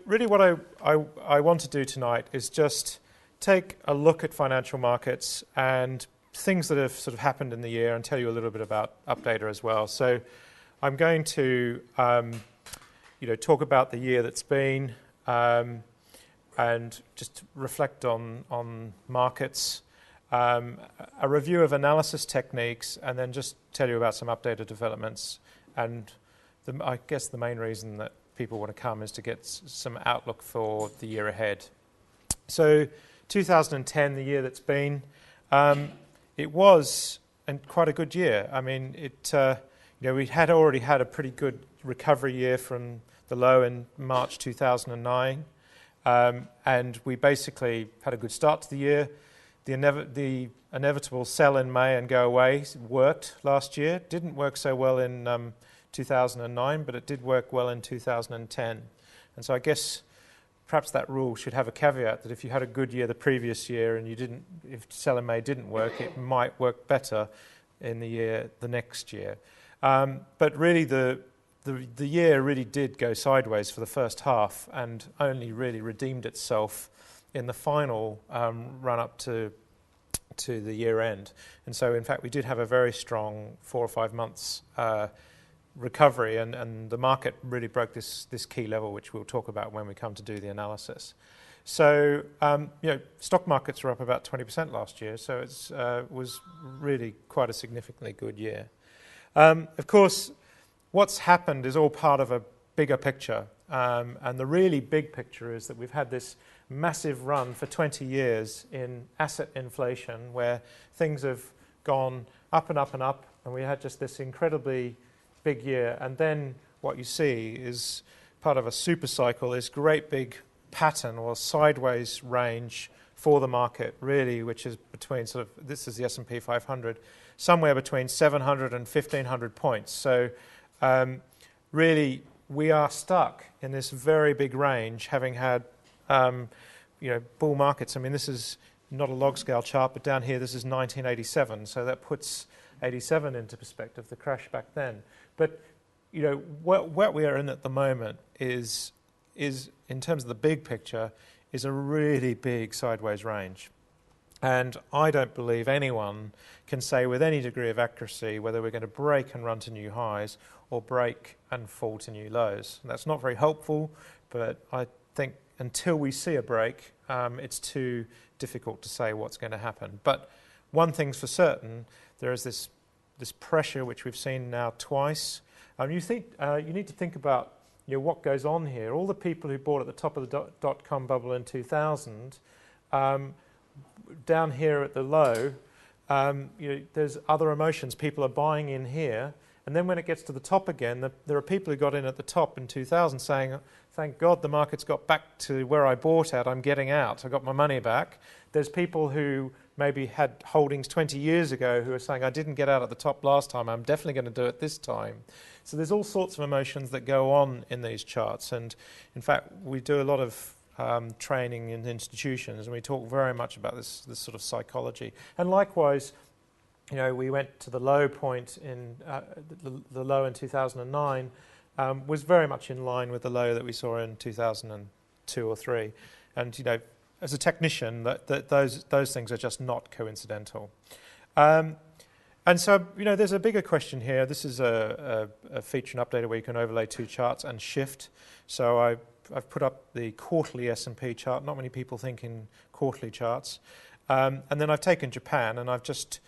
Really what I want to do tonight is just take a look at financial markets and things that have sort of happened in the year and tell you a little bit about Updata as well. So I'm going to talk about the year that's been and just reflect on markets, a review of analysis techniques, and then just tell you about some Updata developments. And I guess the main reason that people want to come is to get some outlook for the year ahead. So 2010, the year that's been, it was quite a good year. I mean, we had already had a pretty good recovery year from the low in March 2009, and we basically had a good start to the year. The inevitable sell in May and go away worked last year. Didn't work so well in 2009, but it did work well in 2010. And so I guess perhaps that rule should have a caveat that if you had a good year the previous year and if sell in May didn't work, it might work better in the next year. But really the year really did go sideways for the first half and only really redeemed itself in the final run up to the year end. And so in fact we did have a very strong 4 or 5 months recovery, and the market really broke this key level, which we'll talk about when we come to do the analysis. So, stock markets were up about 20% last year, so it was really quite a significantly good year. Of course, what's happened is all part of a bigger picture, and the really big picture is that we've had this massive run for 20 years in asset inflation, where things have gone up and up and up, and we had just this incredibly big year. And then what you see is part of a super cycle, this great big pattern or sideways range for the market, really, which is between this is the S&P 500, somewhere between 700 and 1,500 points. So really, we are stuck in this very big range, having had bull markets. I mean, this is not a log scale chart, but down here, this is 1987, so that puts 87 into perspective, the crash back then. But what we are in at the moment is in terms of the big picture, is a really big sideways range. And I don't believe anyone can say with any degree of accuracy whether we're going to break and run to new highs or break and fall to new lows. And that's not very helpful, but I think until we see a break, it's too difficult to say what's going to happen. But one thing's for certain, there is this pressure which we've seen now twice. You need to think about what goes on here. All the people who bought at the top of the dot-com bubble in 2000, down here at the low, there's other emotions. People are buying in here, and then when it gets to the top again, there are people who got in at the top in 2000 saying, thank God the market's got back to where I bought at, I'm getting out, I got my money back. There's people who maybe had holdings 20 years ago who are saying, I didn't get out at the top last time, I'm definitely going to do it this time. So there's all sorts of emotions that go on in these charts. And in fact, we do a lot of training in institutions, and we talk very much about this sort of psychology. And likewise, we went to the low point in the low in 2009, was very much in line with the low that we saw in 2002 or 3. And as a technician, those things are just not coincidental. And so, there's a bigger question here. This is a feature in Updata where you can overlay 2 charts and shift. So I've put up the quarterly S&P chart. Not many people think in quarterly charts. And then I've taken Japan, and I've just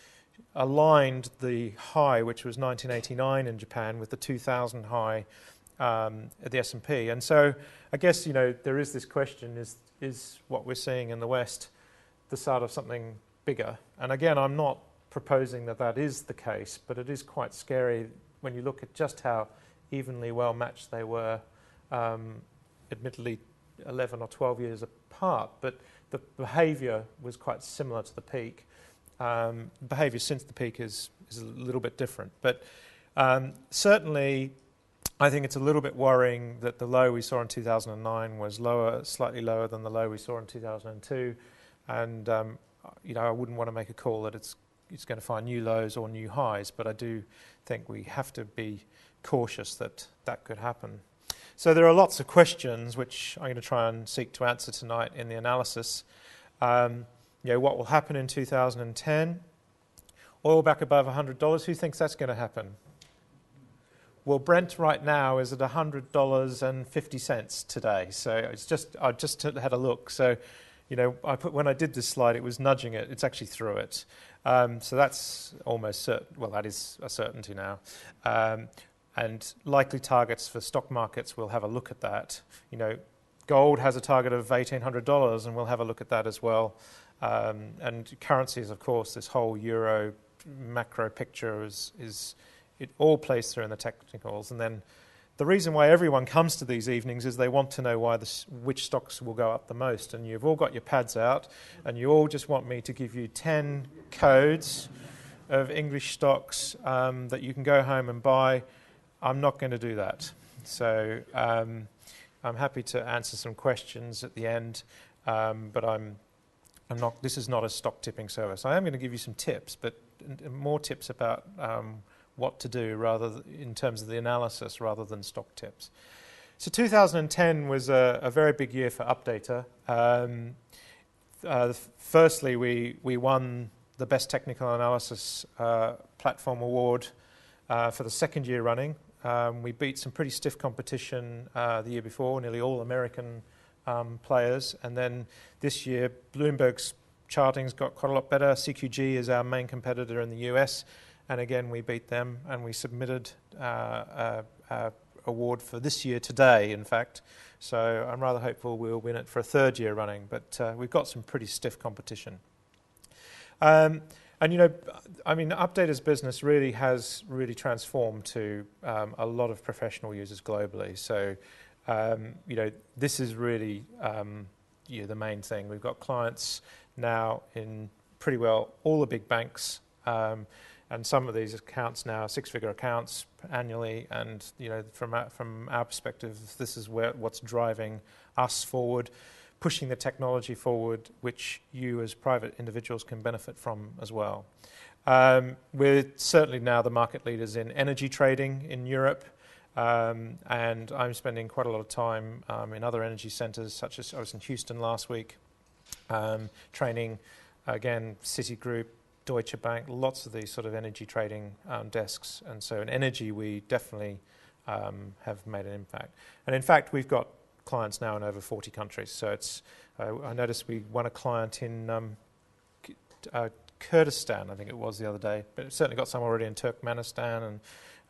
aligned the high, which was 1989 in Japan, with the 2000 high at the S&P. And so I guess, there is this question, is what we're seeing in the West the start of something bigger? And again, I'm not proposing that is the case, but it is quite scary when you look at just how evenly well matched they were, admittedly 11 or 12 years apart, but the behaviour was quite similar to the peak. Behaviour since the peak is a little bit different, but certainly I think it's a little bit worrying that the low we saw in 2009 was slightly lower than the low we saw in 2002, and I wouldn't want to make a call that it's going to find new lows or new highs, but I do think we have to be cautious that could happen. So there are lots of questions which I'm going to try and seek to answer tonight in the analysis. What will happen in 2010? Oil back above $100. Who thinks that's going to happen? Well, Brent right now is at $100.50 today. So I just had a look. So, when I did this slide, it was nudging it. It's actually through it. So that's almost certain. Well, that is a certainty now. And likely targets for stock markets, we'll have a look at that. Gold has a target of $1,800, and we'll have a look at that as well. And currencies, of course, this whole euro macro picture is it all plays through in the technicals. And then the reason why everyone comes to these evenings is they want to know which stocks will go up the most. And you've all got your pads out, and you all just want me to give you 10 codes of English stocks that you can go home and buy. I'm not going to do that. So I'm happy to answer some questions at the end, but I'm not. This is not a stock tipping service. I am going to give you some tips, but more tips about what to do in terms of the analysis rather than stock tips. So 2010 was a very big year for Updata. Firstly, we won the Best Technical Analysis Platform Award for the second year running. We beat some pretty stiff competition the year before, nearly all American players. And then this year, Bloomberg's charting's got quite a lot better. CQG is our main competitor in the US. And again, we beat them, and we submitted an award for this year today, in fact. So I'm rather hopeful we'll win it for a third year running. But we've got some pretty stiff competition. Updata's business has transformed to a lot of professional users globally. So, this is really the main thing. We've got clients now in pretty well all the big banks, and some of these accounts now are six-figure accounts annually. And from our perspective, this is what's driving us forward, pushing the technology forward, which you as private individuals can benefit from as well. We're certainly now the market leaders in energy trading in Europe, and I'm spending quite a lot of time in other energy centres, such as I was in Houston last week, training, again, Citigroup, Deutsche Bank, lots of these sort of energy trading desks. And so in energy, we definitely have made an impact. And in fact, we've got clients now in over 40 countries. So I noticed we won a client in Kurdistan, I think it was the other day, but it's certainly got some already in Turkmenistan,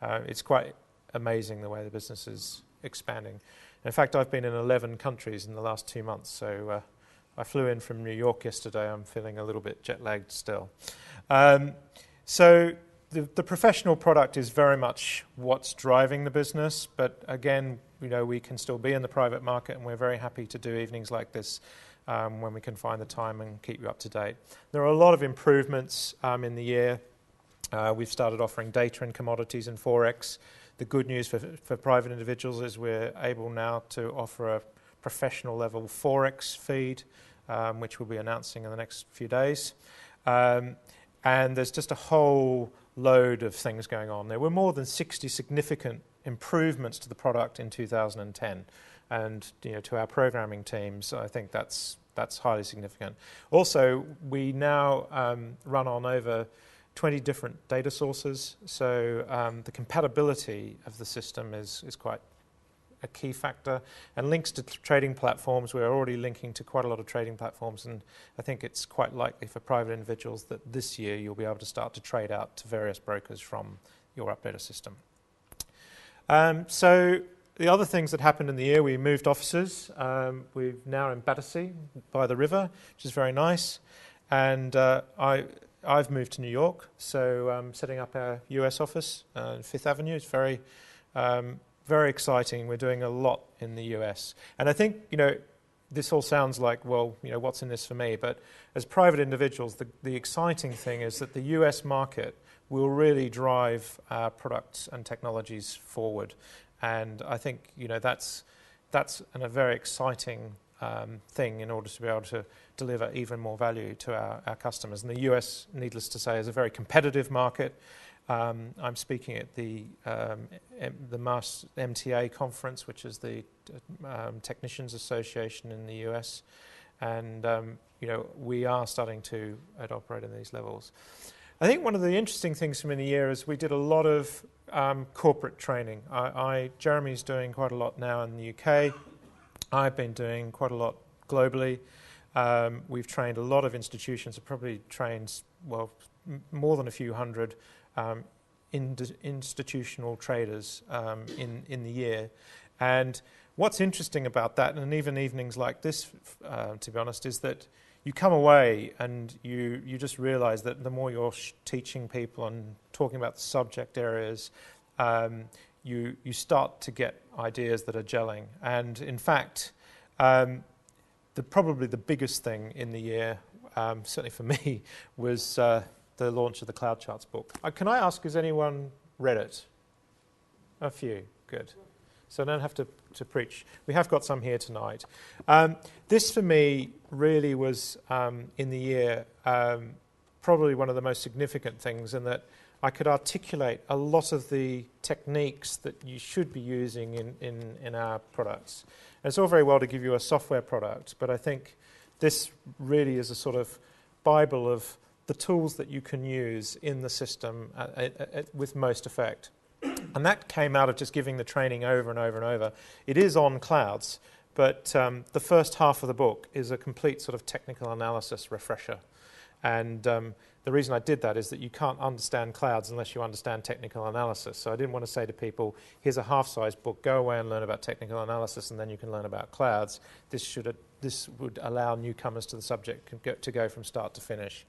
and it's quite amazing the way the business is expanding. In fact, I've been in 11 countries in the last 2 months, so I flew in from New York yesterday. I'm feeling a little bit jet-lagged still. So the professional product is very much what's driving the business, but again, we can still be in the private market, and we're very happy to do evenings like this when we can find the time and keep you up to date. There are a lot of improvements in the year. We've started offering data and commodities and Forex. The good news for private individuals is we're able now to offer a professional level Forex feed, which we'll be announcing in the next few days. And there's just a whole load of things going on. There were more than 60 significant improvements to the product in 2010. And to our programming teams, I think that's highly significant. Also, we now run on over 20 different data sources, so the compatibility of the system is quite a key factor. And links to trading platforms, we're already linking to quite a lot of trading platforms, and I think it's quite likely for private individuals that this year you'll be able to start to trade out to various brokers from your Updata system. So the other things that happened in the year, we moved offices. We're now in Battersea by the river, which is very nice. And I've moved to New York, so setting up our US office on Fifth Avenue is very, very exciting. We're doing a lot in the US. And I think, this all sounds like, well, what's in this for me? But as private individuals, the exciting thing is that the US market will really drive our products and technologies forward. And I think that's a very exciting thing in order to be able to deliver even more value to our customers. And the US, needless to say, is a very competitive market. I'm speaking at the MTA conference, which is the Technicians Association in the US, and we are starting to operate in these levels. I think one of the interesting things from in the year is we did a lot of corporate training. Jeremy's doing quite a lot now in the UK. I've been doing quite a lot globally. We've trained a lot of institutions. I've probably trained, more than a few hundred institutional traders in the year. And what's interesting about that, and even evenings like this, to be honest, is that you come away and you just realize that the more you're teaching people and talking about the subject areas, you start to get ideas that are gelling. And in fact, probably the biggest thing in the year, certainly for me, was the launch of the Cloud Charts book. Can I ask, has anyone read it? A few, good. So I don't have to preach. We have got some here tonight. This, for me, really was, in the year, probably one of the most significant things, in that I could articulate a lot of the techniques that you should be using in our products. And it's all very well to give you a software product, but I think this really is a sort of Bible of the tools that you can use in the system with most effect. And that came out of just giving the training over and over and over. It is on clouds, but the first half of the book is a complete sort of technical analysis refresher. And the reason I did that is that you can't understand clouds unless you understand technical analysis. So I didn't want to say to people, here's a half-sized book, go away and learn about technical analysis, and then you can learn about clouds. This would allow newcomers to the subject to go from start to finish.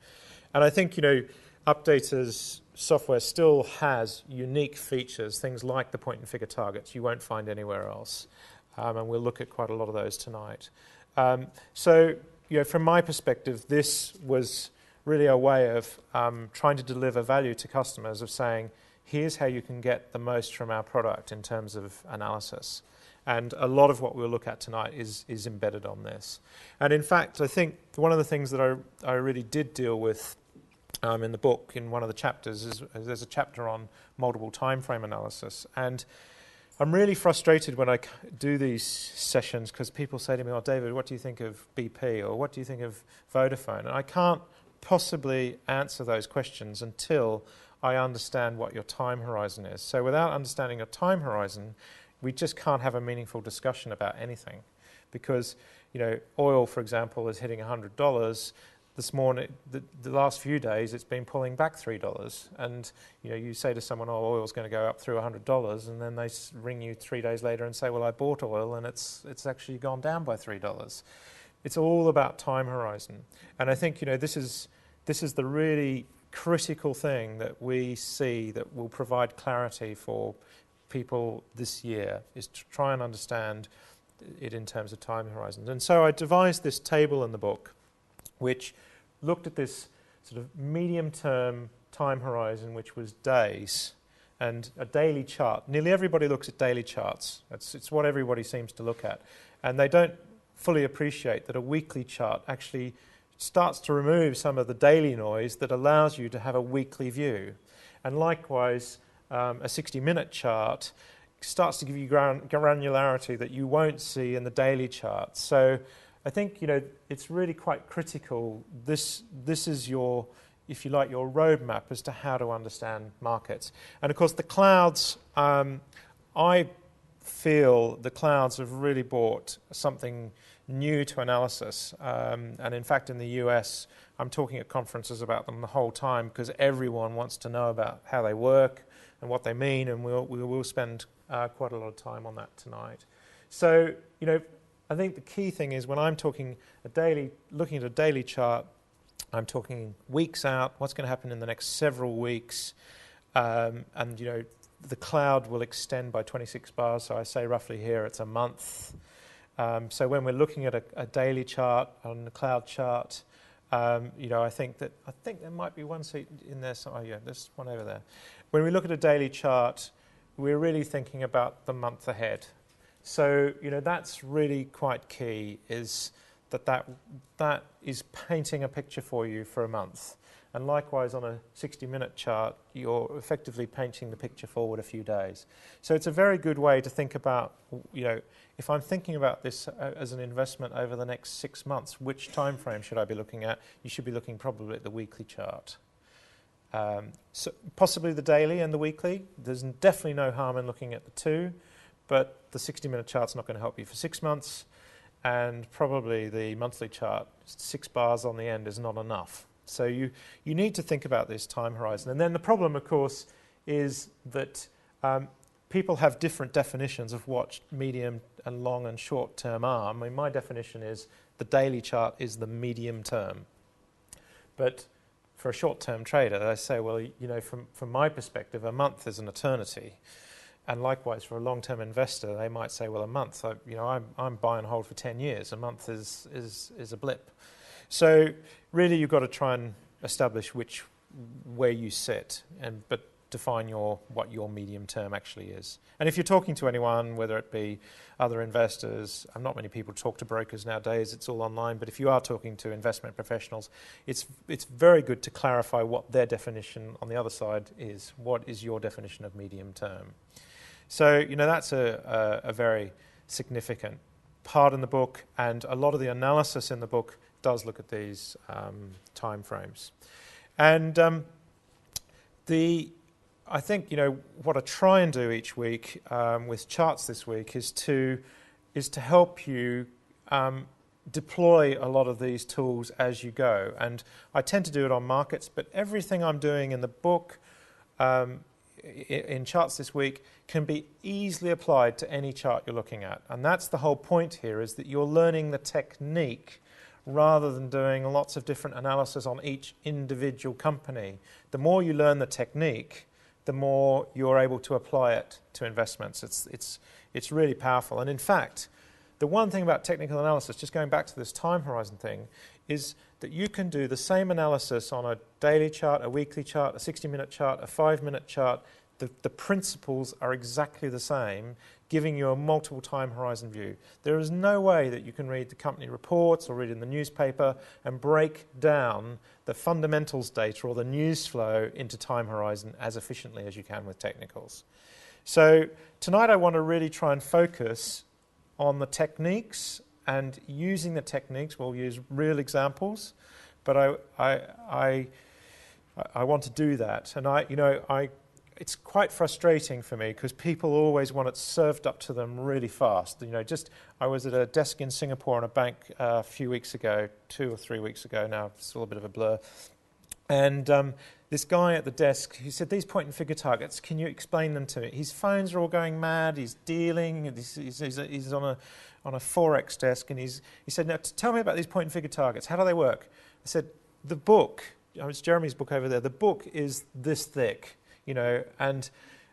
And I think, Updata's software still has unique features, things like the point-and-figure targets you won't find anywhere else. And we'll look at quite a lot of those tonight. So, from my perspective, this was really a way of trying to deliver value to customers, of saying, here's how you can get the most from our product in terms of analysis. And a lot of what we'll look at tonight is embedded on this. And in fact, I think one of the things that I really did deal with in the book, in one of the chapters, is there's a chapter on multiple time frame analysis. And I'm really frustrated when I do these sessions because people say to me, David, what do you think of BP? Or what do you think of Vodafone? And I can't possibly answer those questions until I understand what your time horizon is. So without understanding your time horizon, we just can't have a meaningful discussion about anything. Because, oil, for example, is hitting $100. This morning, the last few days, it's been pulling back $3. And, you say to someone, oil's going to go up through $100, and then they ring you 3 days later and say, well, I bought oil, and it's actually gone down by $3. It's all about time horizon. And I think, this is the really critical thing that we see that will provide clarity for people this year, is to try and understand it in terms of time horizons. And so I devised this table in the book, which looked at this sort of medium-term time horizon, which was days, and a daily chart. Nearly everybody looks at daily charts. It's what everybody seems to look at. And they don't fully appreciate that a weekly chart actually starts to remove some of the daily noise that allows you to have a weekly view. And likewise, a 60-minute chart starts to give you granularity that you won't see in the daily chart. So I think, it's really quite critical. This is your, if you like, your roadmap as to how to understand markets. And of course, the clouds, I feel the clouds have really brought something new to analysis. And in fact, in the US, I'm talking at conferences about them the whole time because everyone wants to know about how they work and what they mean, and we will spend quite a lot of time on that tonight. So, I think the key thing is when I'm talking looking at a daily chart, I'm talking weeks out, what's going to happen in the next several weeks, and the cloud will extend by 26 bars, so I say roughly here it's a month. So when we're looking at a daily chart on the cloud chart, I think there might be one seat in there. So, there's one over there. When we look at a daily chart, we're really thinking about the month ahead. So, that's really quite key, is that is painting a picture for you for a month. And likewise, on a 60-minute chart, you're effectively painting the picture forward a few days. So it's a very good way to think about, if I'm thinking about this as an investment over the next 6 months, which time frame should I be looking at? You should be looking probably at the weekly chart. So possibly the daily and the weekly. There's definitely no harm in looking at the two, but the 60-minute chart's not going to help you for 6 months, and probably the monthly chart, 6 bars on the end, is not enough. So you need to think about this time horizon. And then the problem, of course, is that people have different definitions of what medium and long and short term are. I mean, my definition is the daily chart is the medium term. But for a short-term trader, they say, well, from my perspective, a month is an eternity. And likewise, for a long-term investor, they might say, well, a month, I'm buy and hold for 10 years. A month is a blip. So really, you've got to try and establish where you sit, but define what your medium term actually is. And if you're talking to anyone, whether it be other investors, not many people talk to brokers nowadays, it's all online, but if you are talking to investment professionals, it's very good to clarify what their definition on the other side is. What is your definition of medium term? So, that's a very significant part in the book, and a lot of the analysis in the book does look at these time frames. And I think what I try and do each week with charts this week is to help you deploy a lot of these tools as you go. And I tend to do it on markets, but everything I'm doing in the book in charts this week can be easily applied to any chart you're looking at. And that's the whole point here, is that you're learning the technique rather than doing lots of different analysis on each individual company. The more you learn the technique, the more you're able to apply it to investments. It's really powerful. And in fact, the one thing about technical analysis, just going back to this time horizon thing, is that you can do the same analysis on a daily chart, a weekly chart, a 60-minute chart, a 5-minute chart. The principles are exactly the same, giving you a multiple time horizon view. There is no way that you can read the company reports or read in the newspaper and break down the fundamentals data or the news flow into time horizon as efficiently as you can with technicals. So tonight I want to really try and focus on the techniques, and using the techniques, we'll use real examples, but I want to do that. And it's quite frustrating for me because people always want it served up to them really fast. I was at a desk in Singapore in a bank a few weeks ago, 2 or 3 weeks ago now, it's still a bit of a blur. And this guy at the desk, he said, these point and figure targets, can you explain them to me? His phones are all going mad, he's dealing, he's on a Forex desk, and he said, now tell me about these point and figure targets, how do they work? I said, the book, it's Jeremy's book over there, the book is this thick. And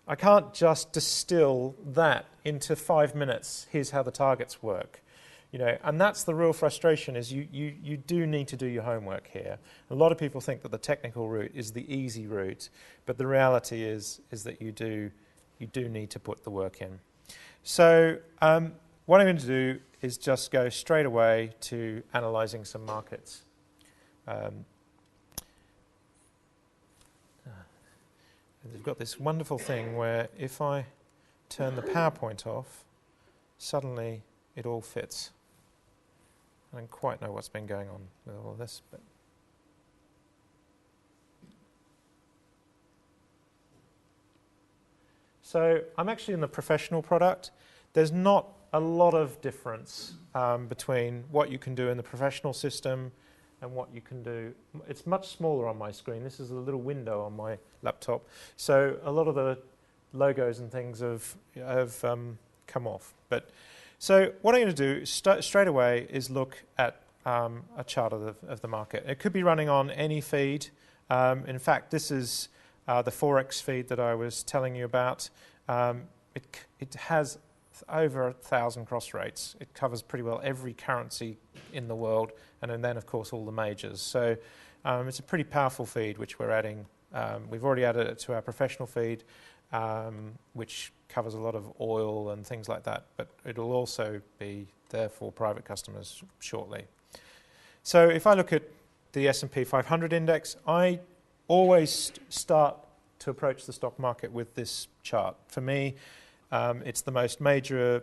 I can't just distill that into 5 minutes. Here's how the targets work. And that's the real frustration, is you do need to do your homework here. A lot of people think that the technical route is the easy route, but the reality is that you do need to put the work in. So what I'm going to do is just go straight away to analysing some markets. They've got this wonderful thing where if I turn the PowerPoint off, suddenly it all fits. I don't quite know what's been going on with all of this, but so I'm actually in the professional product. There's not a lot of difference between what you can do in the professional system and what you can do. It's much smaller on my screen. This is a little window on my laptop. So a lot of the logos and things have come off. So what I'm going to do straight away is look at a chart of the market. It could be running on any feed. In fact, this is the Forex feed that I was telling you about. It has over 1,000 cross rates. It covers pretty well every currency in the world, and then of course all the majors. So it's a pretty powerful feed which we're adding. We've already added it to our professional feed, which covers a lot of oil and things like that, but it'll also be there for private customers shortly. So if I look at the S&P 500 index, I always start to approach the stock market with this chart. For me, it's the most major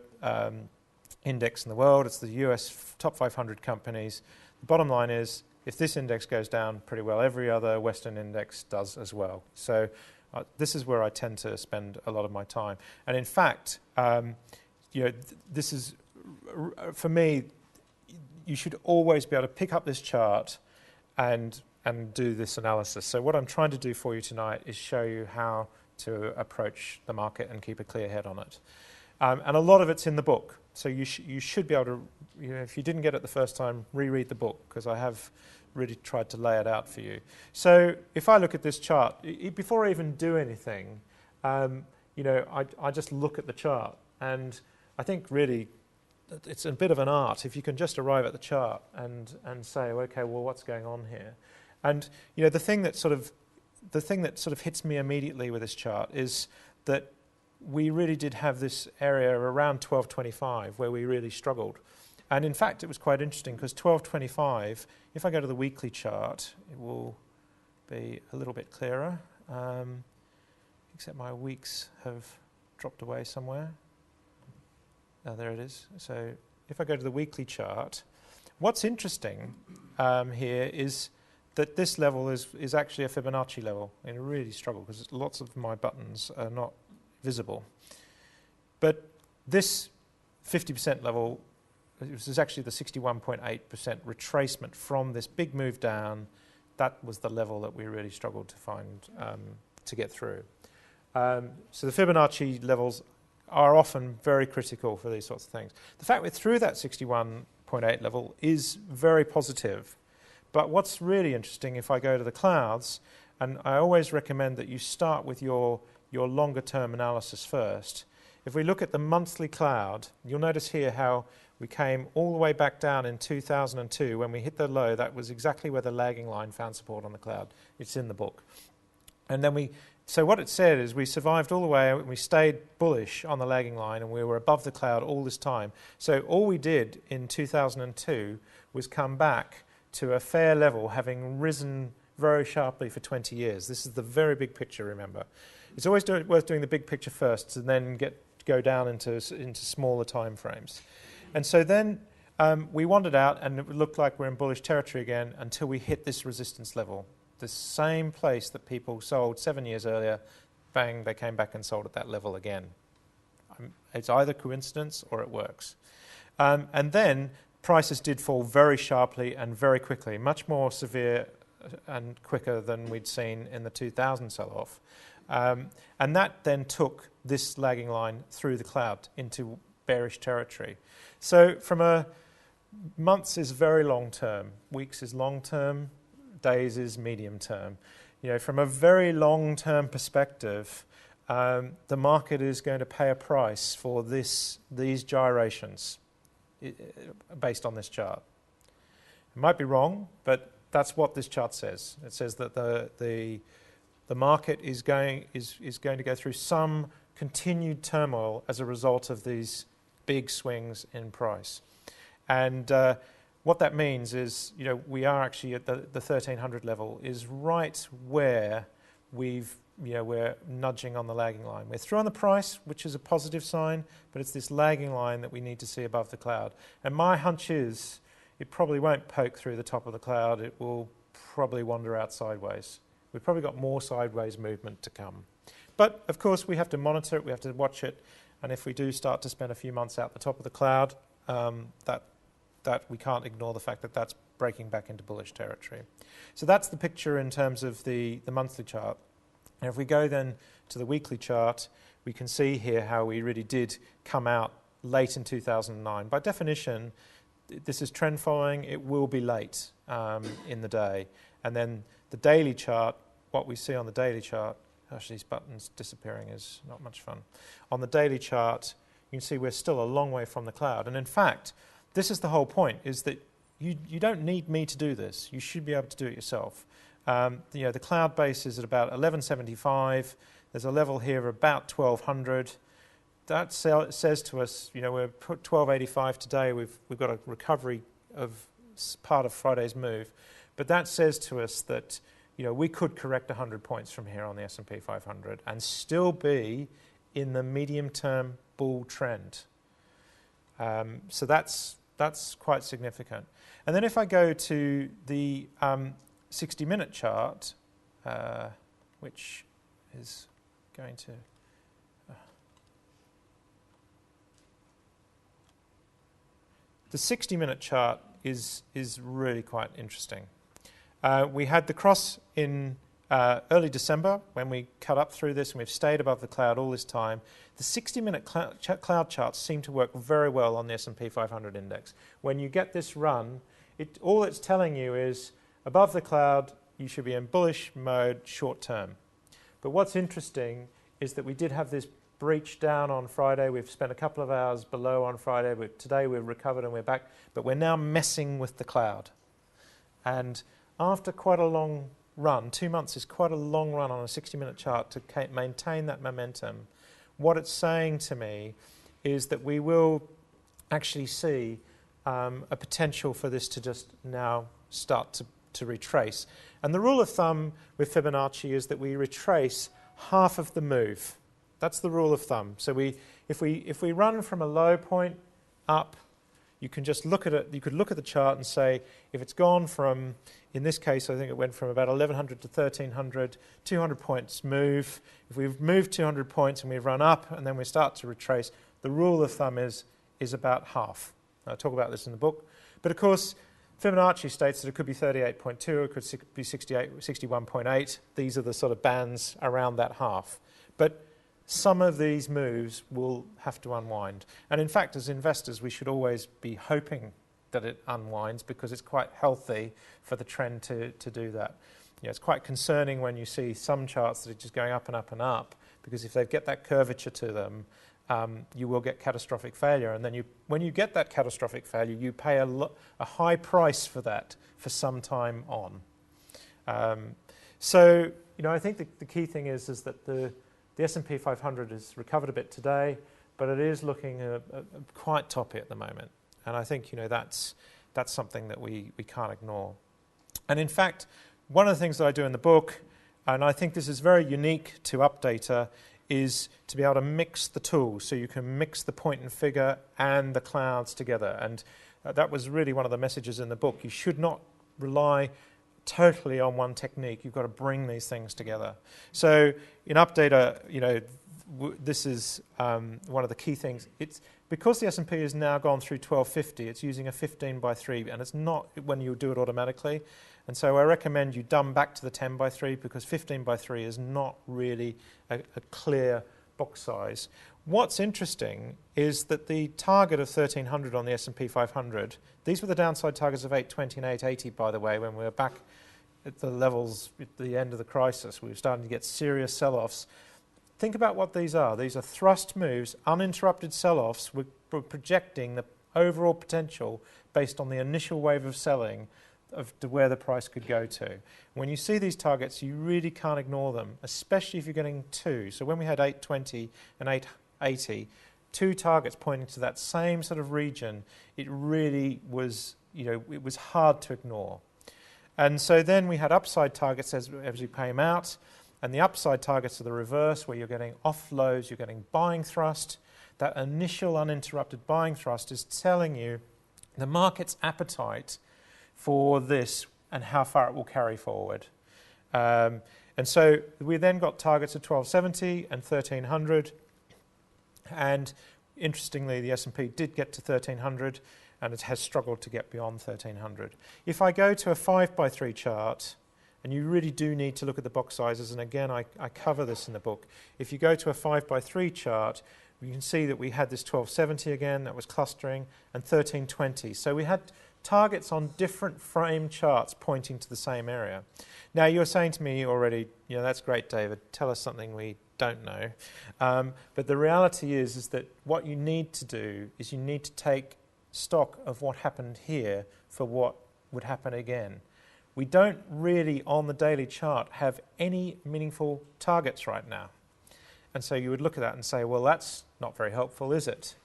index in the world. It's the US top 500 companies. The bottom line is, if this index goes down pretty well, every other Western index does as well. So this is where I tend to spend a lot of my time. And in fact, this is, for me, you should always be able to pick up this chart and do this analysis. So what I'm trying to do for you tonight is show you how to approach the market and keep a clear head on it. And a lot of it's in the book. So you should be able to, if you didn't get it the first time, reread the book, because I have really tried to lay it out for you. So if I look at this chart, before I even do anything, I just look at the chart. And I think really it's a bit of an art if you can just arrive at the chart and say, okay, well, what's going on here? And the thing that sort of hits me immediately with this chart is that we really did have this area around 1225 where we really struggled. And in fact, it was quite interesting because 1225, if I go to the weekly chart, it will be a little bit clearer, except my weeks have dropped away somewhere. Oh, there it is. So if I go to the weekly chart, what's interesting here is that this level is actually a Fibonacci level. And I really struggle because lots of my buttons are not visible. But this 50% level, this is actually the 61.8% retracement from this big move down. That was the level that we really struggled to find, to get through. So the Fibonacci levels are often very critical for these sorts of things. The fact we're through that 61.8 level is very positive. But what's really interesting, if I go to the clouds, and I always recommend that you start with your longer term analysis first. If we look at the monthly cloud, you'll notice here how we came all the way back down in 2002 when we hit the low. That was exactly where the lagging line found support on the cloud. It's in the book. And then so what it said is we survived all the way and we stayed bullish on the lagging line and we were above the cloud all this time. So all we did in 2002 was come back to a fair level, having risen very sharply for 20 years. This is the very big picture, remember. It's always worth doing the big picture first and then go down into smaller time frames. And so then we wandered out and it looked like we're in bullish territory again until we hit this resistance level. The same place that people sold 7 years earlier, bang, they came back and sold at that level again. It's either coincidence or it works. And then prices did fall very sharply and very quickly, much more severe and quicker than we'd seen in the 2000 sell-off. And that then took this lagging line through the cloud into bearish territory. So from months is very long term, weeks is long term, days is medium term. From a very long term perspective, the market is going to pay a price for these gyrations based on this chart. It might be wrong, but that's what this chart says. It says that the market is going to go through some continued turmoil as a result of these big swings in price. And what that means is, we are actually at the 1300 level is right where we're nudging on the lagging line. We're through on the price, which is a positive sign, but it's this lagging line that we need to see above the cloud. And my hunch is it probably won't poke through the top of the cloud. It will probably wander out sideways. We've probably got more sideways movement to come. But, of course, we have to monitor it, we have to watch it, and if we do start to spend a few months out the top of the cloud, that we can't ignore the fact that that's breaking back into bullish territory. So that's the picture in terms of the monthly chart. And if we go then to the weekly chart, we can see here how we really did come out late in 2009. By definition, this is trend following. It will be late in the day. And then the daily chart, what we see on the daily chart, actually these buttons disappearing is not much fun. On the daily chart, you can see we're still a long way from the cloud. And in fact, this is the whole point, is that you don't need me to do this. You should be able to do it yourself. The cloud base is at about 1175. There's a level here of about 1200. That says to us, we're at 1285 today. We've got a recovery of part of Friday's move. But that says to us that, we could correct 100 points from here on the S&P 500 and still be in the medium-term bull trend. So that's quite significant. And then if I go to the 60-minute chart, which is going to... the 60-minute chart is really quite interesting. We had the cross in early December when we cut up through this, and we've stayed above the cloud all this time. The 60-minute cloud charts seem to work very well on the S&P 500 index. When you get this run, all it's telling you is above the cloud, you should be in bullish mode short term. But what's interesting is that we did have this breach down on Friday. We've spent a couple of hours below on Friday. Today we've recovered and we're back, but we're now messing with the cloud. And after quite a long run, 2 months is quite a long run on a 60-minute chart to maintain that momentum. What it's saying to me is that we will actually see a potential for this to just now start to retrace. And the rule of thumb with Fibonacci is that we retrace half of the move. That's the rule of thumb. So if we run from a low point up, you can just look at it. You could look at the chart and say, if it's gone from, in this case, I think it went from about 1,100 to 1,300, 200 points move. If we've moved 200 points and we've run up and then we start to retrace, the rule of thumb is about half. I talk about this in the book. But of course, Fibonacci states that it could be 38.2, it could be 61.8. These are the sort of bands around that half. But some of these moves will have to unwind. And in fact, as investors, we should always be hoping that it unwinds because it's quite healthy for the trend to do that. It's quite concerning when you see some charts that are just going up and up and up, because if they get that curvature to them, you will get catastrophic failure. And then when you get that catastrophic failure, you pay a high price for that for some time on. So I think the key thing is that the S&P 500 has recovered a bit today, but it is looking quite toppy at the moment. And I think that's something that we can't ignore. And in fact, one of the things that I do in the book, and I think this is very unique to Updata, is to be able to mix the tools. So you can mix the point and figure and the clouds together. And that was really one of the messages in the book. You should not rely totally on one technique. You've got to bring these things together. So in Updata, this is one of the key things. It's because the S&P has now gone through 1250, it's using a 15 by 3, and it's not when you do it automatically. And so I recommend you dumb back to the 10 by 3 because 15 by 3 is not really a clear box size. What's interesting is that the target of 1300 on the S&P 500, these were the downside targets of 820 and 880, by the way, when we were back at the levels at the end of the crisis. We were starting to get serious sell-offs. Think about what these are. These are thrust moves, uninterrupted sell-offs. We're projecting the overall potential based on the initial wave of selling to where the price could go to. When you see these targets, you really can't ignore them, especially if you're getting two. So when we had 820 and 880, two targets pointing to that same sort of region, it really was, it was hard to ignore. And so then we had upside targets as we came out, and the upside targets are the reverse, where you're getting off lows, you're getting buying thrust. That initial uninterrupted buying thrust is telling you the market's appetite for this and how far it will carry forward. And so we then got targets of 1270 and 1300. And interestingly, the S&P did get to 1300, and it has struggled to get beyond 1300. If I go to a 5 by 3 chart, and you really do need to look at the box sizes, and again, I cover this in the book. If you go to a 5 by 3 chart, you can see that we had this 1270 again, that was clustering, and 1320. So we had targets on different frame charts pointing to the same area. Now, you're saying to me already, that's great, David. Tell us something we don't know. But the reality is that what you need to do is you need to take stock of what happened here for what would happen again. We don't really, on the daily chart, have any meaningful targets right now. And so you would look at that and say, well, that's not very helpful, is it?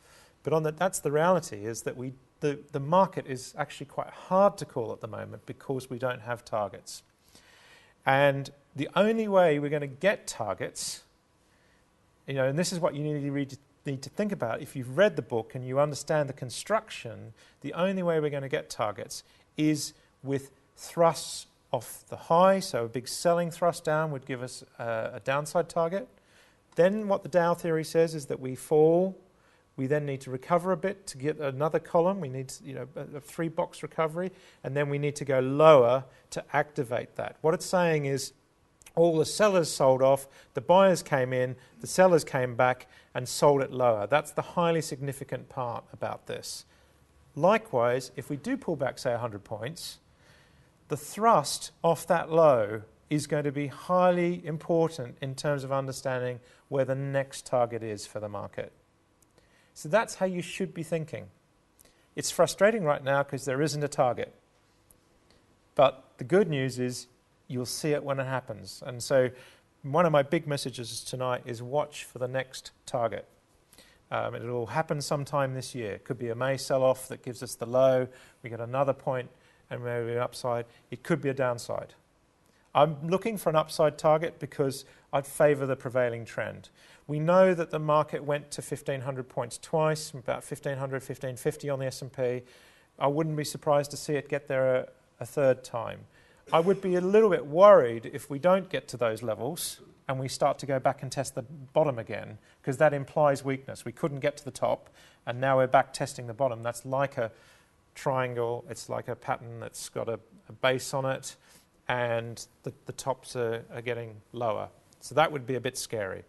But that's the reality, is that the market is actually quite hard to call at the moment because we don't have targets. And the only way we're going to get targets, and this is what you need to think about. If you've read the book and you understand the construction, the only way we're going to get targets is with thrusts off the high. So a big selling thrust down would give us a downside target. Then what the Dow theory says is that we fall. We then need to recover a bit to get another column. We need a 3-box recovery, and then we need to go lower to activate that. What it's saying is all the sellers sold off, the buyers came in, the sellers came back and sold it lower. That's the highly significant part about this. Likewise, if we do pull back, say, 100 points, the thrust off that low is going to be highly important in terms of understanding where the next target is for the market. So that's how you should be thinking. It's frustrating right now because there isn't a target. But the good news is you'll see it when it happens. And so one of my big messages tonight is watch for the next target. It will happen sometime this year. It could be a May sell-off that gives us the low. We get another point and maybe an upside. It could be a downside. I'm looking for an upside target because I'd favour the prevailing trend. We know that the market went to 1,500 points twice, about 1,500, 1,550 on the S&P. I wouldn't be surprised to see it get there a third time. I would be a little bit worried if we don't get to those levels and we start to go back and test the bottom again, because that implies weakness. We couldn't get to the top, and now we're back testing the bottom. That's like a triangle. It's like a pattern that's got a base on it, and the tops are getting lower. So that would be a bit scary.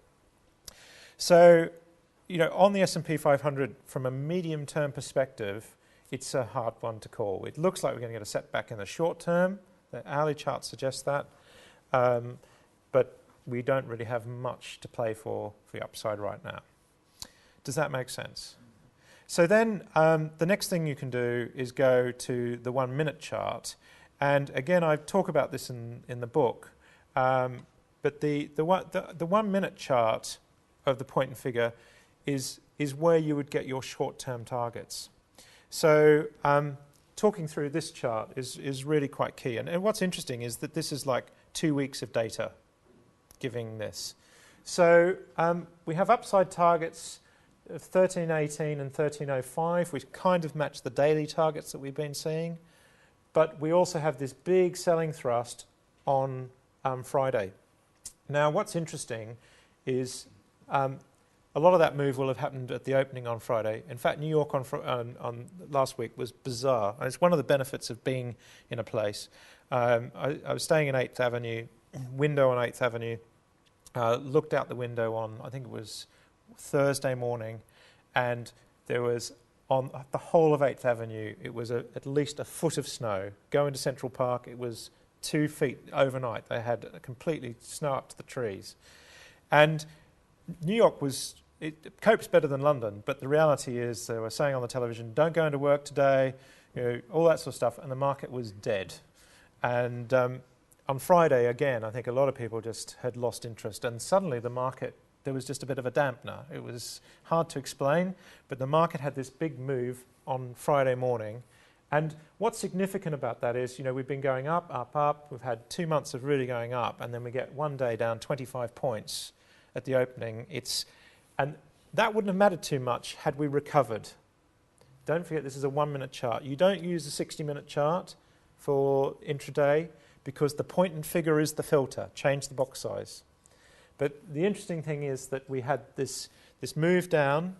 So, on the S&P 500, from a medium-term perspective, it's a hard one to call. It looks like we're going to get a setback in the short term. The hourly chart suggests that. But we don't really have much to play for the upside right now. Does that make sense? So then the next thing you can do is go to the 1-minute chart. And again, I talk about this in the book. But the 1-minute chart of the point and figure is where you would get your short-term targets. So talking through this chart is really quite key. And what's interesting is that this is like 2 weeks of data giving this. So we have upside targets of 1318 and 1305, which kind of match the daily targets that we've been seeing. But we also have this big selling thrust on Friday. Now, what's interesting is a lot of that move will have happened at the opening on Friday. In fact, New York on last week was bizarre. And it's one of the benefits of being in a place. I was staying in 8th Avenue, window on 8th Avenue, looked out the window on, I think it was Thursday morning, and there was, on the whole of 8th Avenue, it was at least a foot of snow. Going to Central Park, it was 2 feet overnight. They had completely snow up to the trees. And New York it copes better than London, but the reality is they were saying on the television, don't go into work today, all that sort of stuff, and the market was dead. And on Friday, again, I think a lot of people just had lost interest, and suddenly the market, there was just a bit of a dampener. It was hard to explain, but the market had this big move on Friday morning. And what's significant about that is, we've been going up, up, up. We've had 2 months of really going up, and then we get one day down 25 points at the opening. And that wouldn't have mattered too much had we recovered. Don't forget, this is a 1-minute chart. You don't use a 60-minute chart for intraday because the point and figure is the filter. Change the box size. But the interesting thing is that we had this move down,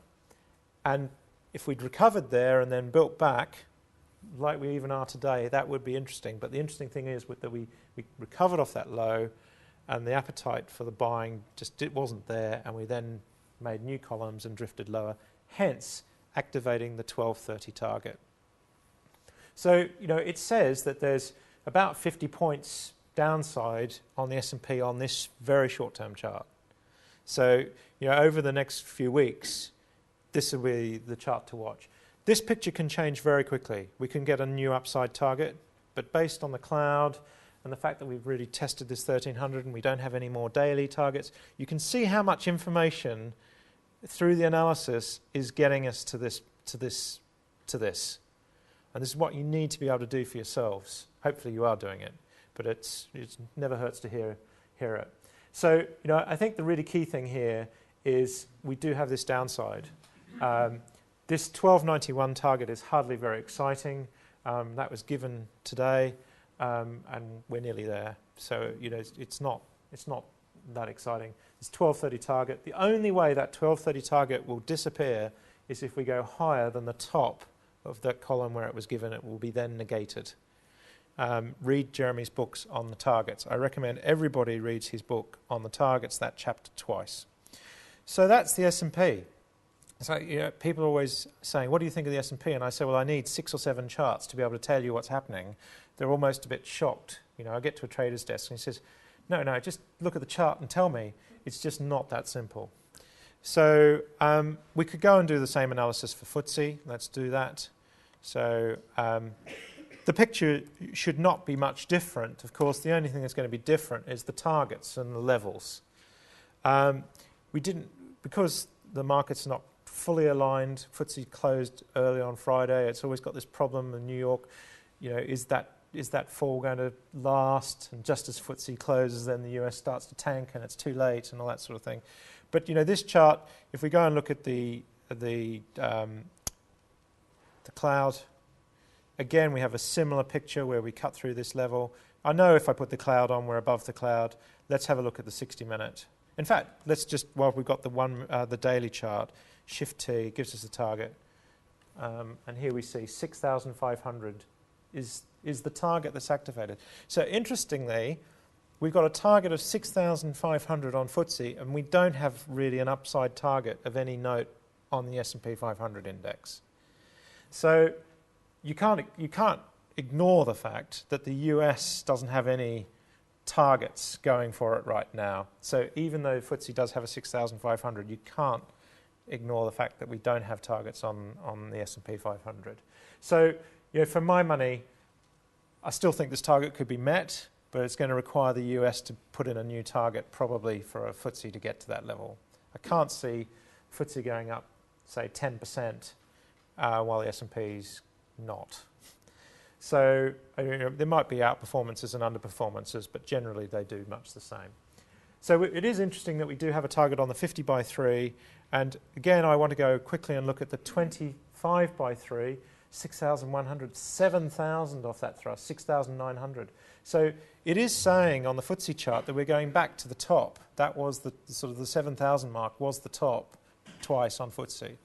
and if we'd recovered there and then built back, like we even are today, that would be interesting. But the interesting thing is that we recovered off that low, and the appetite for the buying it wasn't there, and we then made new columns and drifted lower, hence activating the 1230 target. So, it says that there's about 50 points downside on the S&P on this very short-term chart. So, over the next few weeks, this will be the chart to watch. This picture can change very quickly. We can get a new upside target, but based on the cloud and the fact that we've really tested this 1300 and we don't have any more daily targets, you can see how much information through the analysis is getting us to this. And this is what you need to be able to do for yourselves. Hopefully you are doing it. but it never hurts to hear it. So, I think the really key thing here is we do have this downside. This 1291 target is hardly very exciting. That was given today, and we're nearly there. So, it's not that exciting. This 1230 target, the only way that 1230 target will disappear is if we go higher than the top of that column where it was given. It will be then negated. Read Jeremy's books on the targets. I recommend everybody reads his book on the targets, that chapter twice. So that's the S&P. So people are always saying, what do you think of the S&P? And I say, well, I need 6 or 7 charts to be able to tell you what's happening. They're almost a bit shocked. I get to a trader's desk and he says, no, just look at the chart and tell me. It's just not that simple. So we could go and do the same analysis for FTSE. Let's do that. So the picture should not be much different. Of course, the only thing that's going to be different is the targets and the levels. Because the market's not fully aligned, FTSE closed early on Friday. It's always got this problem in New York. Is that fall going to last? And just as FTSE closes, then the US starts to tank and it's too late and all that sort of thing. But this chart, if we go and look at the cloud, again we have a similar picture where we cut through this level. I know if I put the cloud on, we're above the cloud. Let's have a look at the 60-minute. In fact, let's just, while we've got the daily chart, Shift T gives us a target. And here we see 6,500 is the target that's activated. So interestingly, we've got a target of 6,500 on FTSE, and we don't have really an upside target of any note on the S&P 500 index. So you can't ignore the fact that the US doesn't have any targets going for it right now. So even though FTSE does have a 6,500, you can't ignore the fact that we don't have targets on the S&P 500. So for my money, I still think this target could be met, but it's going to require the US to put in a new target probably for a FTSE to get to that level. I can't see FTSE going up, say, 10% while the S&P's not. So there might be outperformances and underperformances, but generally they do much the same. So it is interesting that we do have a target on the 50 by 3. And again, I want to go quickly and look at the 25 by 3, 6,100, 7,000 off that thrust, 6,900. So it is saying on the FTSE chart that we're going back to the top. That was the sort of the 7,000 mark was the top twice on FTSE.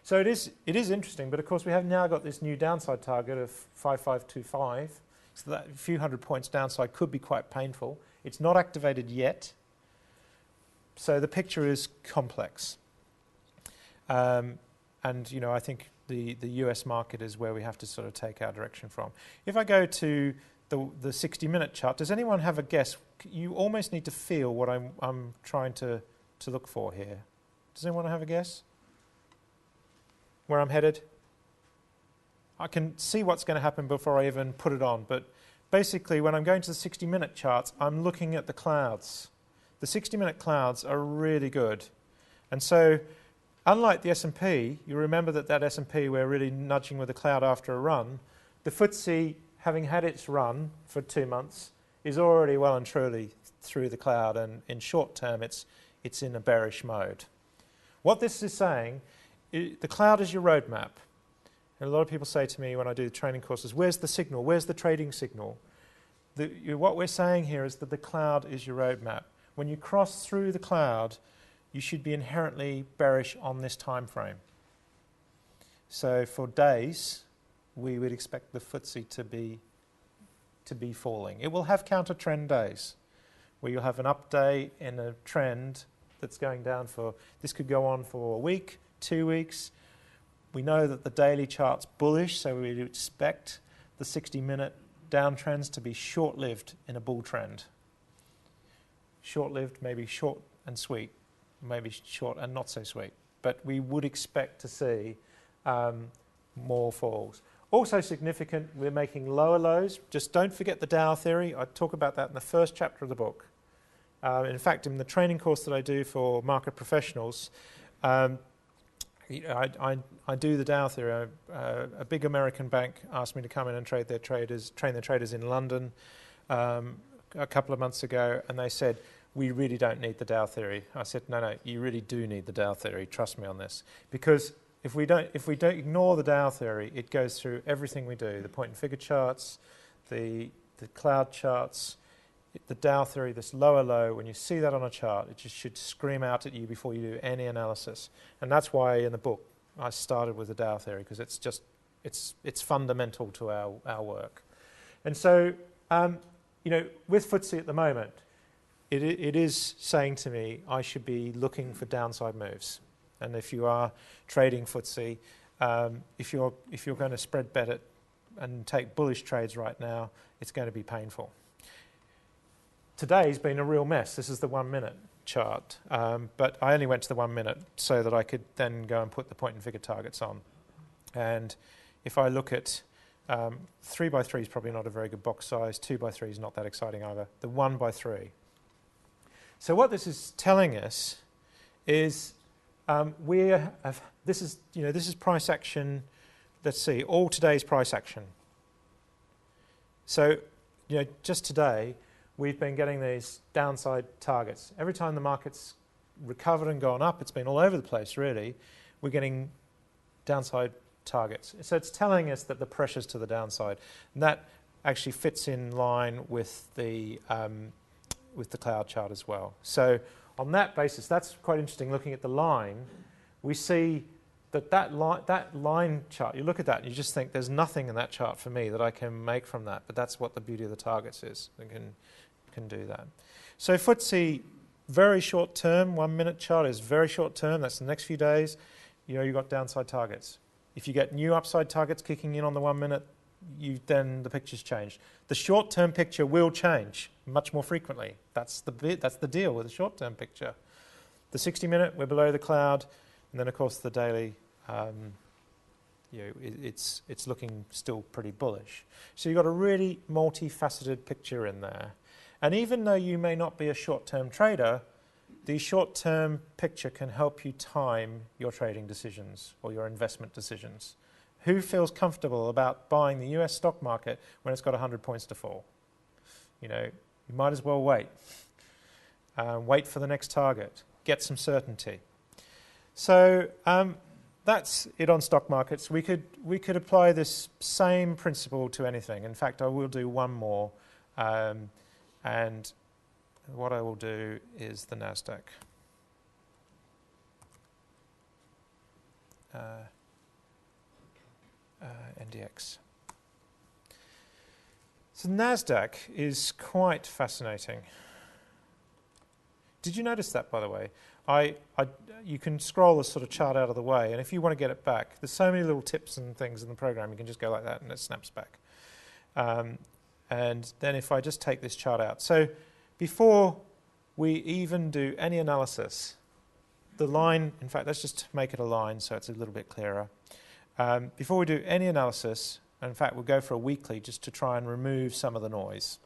So it is interesting, but of course we have now got this new downside target of 5,525. So that a few hundred points downside could be quite painful. It's not activated yet. So the picture is complex. And I think the US market is where we have to sort of take our direction from. If I go to the 60-minute chart, does anyone have a guess? You almost need to feel what I'm trying to look for here. Does anyone have a guess? Where I'm headed? I can see what's going to happen before I even put it on, but basically when I'm going to the 60-minute charts, I'm looking at the clouds. The 60-minute clouds are really good. And so unlike the S&P, you remember that S&P, we're really nudging with a cloud after a run. The FTSE, having had its run for 2 months, is already well and truly through the cloud, and in short term it's in a bearish mode. What this is saying, the cloud is your roadmap. And a lot of people say to me when I do the training courses, where's the signal? Where's the trading signal? What we're saying here is that the cloud is your roadmap. When you cross through the cloud, you should be inherently bearish on this time frame. So for days, we would expect the FTSE to be falling. It will have counter trend days where you'll have an up day in a trend that's going down for, this could go on for a week, 2 weeks. We know that the daily chart's bullish, so we would expect the 60-minute downtrends to be short-lived in a bull trend. Short-lived, maybe short and sweet, maybe short and not so sweet. But we would expect to see more falls. Also significant, we're making lower lows. Just don't forget the Dow theory. I talk about that in the first chapter of the book. In fact, in the training course that I do for market professionals, I do the Dow theory. A big American bank asked me to come in and train their traders in London. a couple of months ago, and they said, we really don't need the Dow theory. I said, no, you really do need the Dow theory. Trust me on this. Because if we don't ignore the Dow theory, it goes through everything we do, the point and figure charts, the cloud charts, the Dow theory, this lower low. When you see that on a chart, it just should scream out at you before you do any analysis. And that's why in the book I started with the Dow theory, because it's fundamental to our work. And so, with FTSE at the moment, it is saying to me I should be looking for downside moves. And if you are trading FTSE, if you're going to spread bet it and take bullish trades right now, it's going to be painful. Today's been a real mess. This is the 1 minute chart, but I only went to the 1 minute so that I could then go and put the point and figure targets on. And if I look at 3x3 is probably not a very good box size. 2x3 is not that exciting either. The 1x3. So what this is telling us is this is price action. Let's see, all today's price action. So just today we've been getting these downside targets. Every time the market's recovered and gone up, it's been all over the place really, we're getting downside targets. So it's telling us that the pressure's to the downside. And that actually fits in line with the cloud chart as well. So on that basis, that's quite interesting. Looking at the line, we see that line chart, you look at that and you just think there's nothing in that chart for me that I can make from that, but that's what the beauty of the targets is. I can do that. So FTSE, very short term, 1 minute chart is very short term. That's the next few days. You've got downside targets. If you get new upside targets kicking in on the 1 minute, then the picture's changed. The short-term picture will change much more frequently. That's the deal with the short-term picture. The 60-minute, we're below the cloud, and then of course the daily, it's looking still pretty bullish. So you've got a really multifaceted picture in there. And even though you may not be a short-term trader, the short-term picture can help you time your trading decisions or your investment decisions. Who feels comfortable about buying the US stock market when it's got 100 points to fall? You might as well wait. Wait for the next target. Get some certainty. So that's it on stock markets. We could apply this same principle to anything. In fact, I will do one more. And what I will do is the NASDAQ. NDX. So NASDAQ is quite fascinating. Did you notice that, by the way? You can scroll this sort of chart out of the way, and if you want to get it back, there's so many little tips and things in the program, you can just go like that and it snaps back. And then if I just take this chart out. So before we even do any analysis, the line, in fact, let's just make it a line so it's a little bit clearer. Before we do any analysis, in fact, we'll go for a weekly just to try and remove some of the noise.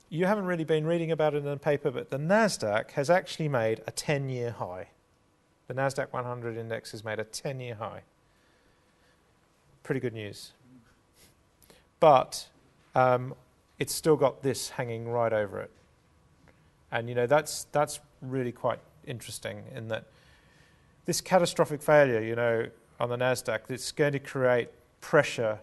You haven't really been reading about it in the paper, but the NASDAQ has actually made a 10-year high. The NASDAQ 100 index has made a 10-year high. Pretty good news. But it's still got this hanging right over it. And, that's really quite interesting in that this catastrophic failure, on the NASDAQ, it's going to create pressure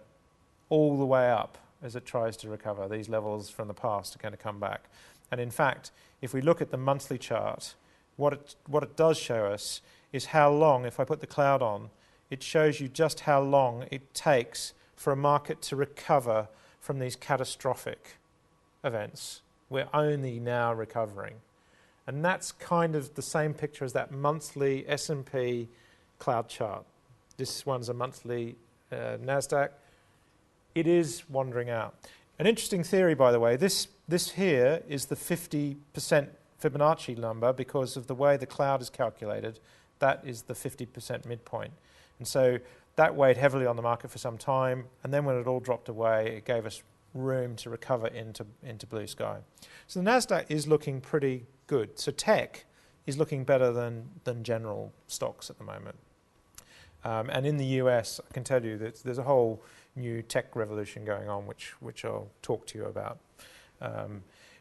all the way up as it tries to recover. These levels from the past are going to come back. And in fact, if we look at the monthly chart, what it does show us is how long, if I put the cloud on, it shows you just how long it takes for a market to recover from these catastrophic events. We're only now recovering. And that's kind of the same picture as that monthly S&P cloud chart. This one's a monthly NASDAQ. It is wandering out. An interesting theory, by the way, this here is the 50% Fibonacci number because of the way the cloud is calculated. That is the 50% midpoint. And so that weighed heavily on the market for some time, and then when it all dropped away, it gave us room to recover into blue sky. So the NASDAQ is looking pretty good. So tech is looking better than general stocks at the moment. And in the US, I can tell you that there's a whole new tech revolution going on, which I'll talk to you about.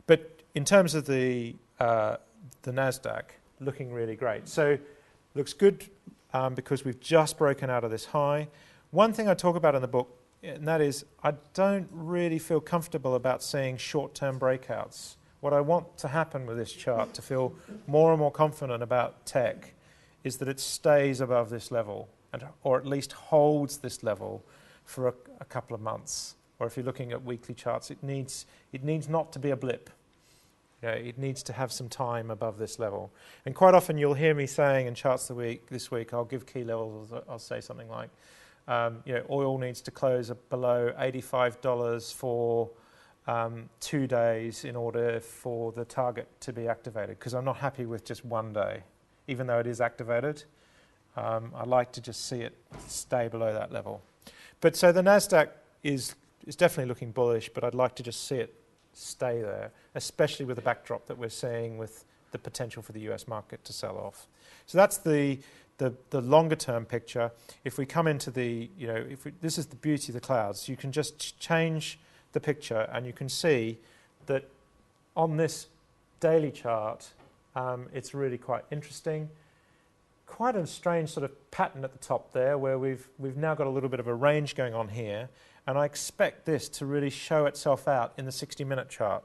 But in terms of the NASDAQ, looking really great. So looks good because we've just broken out of this high. One thing I talk about in the book, and that is I don't really feel comfortable about seeing short-term breakouts. What I want to happen with this chart to feel more and more confident about tech is that it stays above this level, or at least holds this level for a couple of months. Or if you're looking at weekly charts, it needs not to be a blip. It needs to have some time above this level. And quite often you'll hear me saying in charts this week, I'll give key levels, I'll say something like, oil needs to close below $85 for 2 days in order for the target to be activated, because I'm not happy with just 1 day. Even though it is activated, I like to just see it stay below that level. But so the NASDAQ is definitely looking bullish, but I'd like to just see it stay there, especially with the backdrop that we're seeing with the potential for the US market to sell off. So that's the longer term picture. If we come into this is the beauty of the clouds. You can just change the picture and you can see that on this daily chart, it's really quite interesting. Quite a strange sort of pattern at the top there, where we've now got a little bit of a range going on here, and I expect this to really show itself out in the 60-minute chart.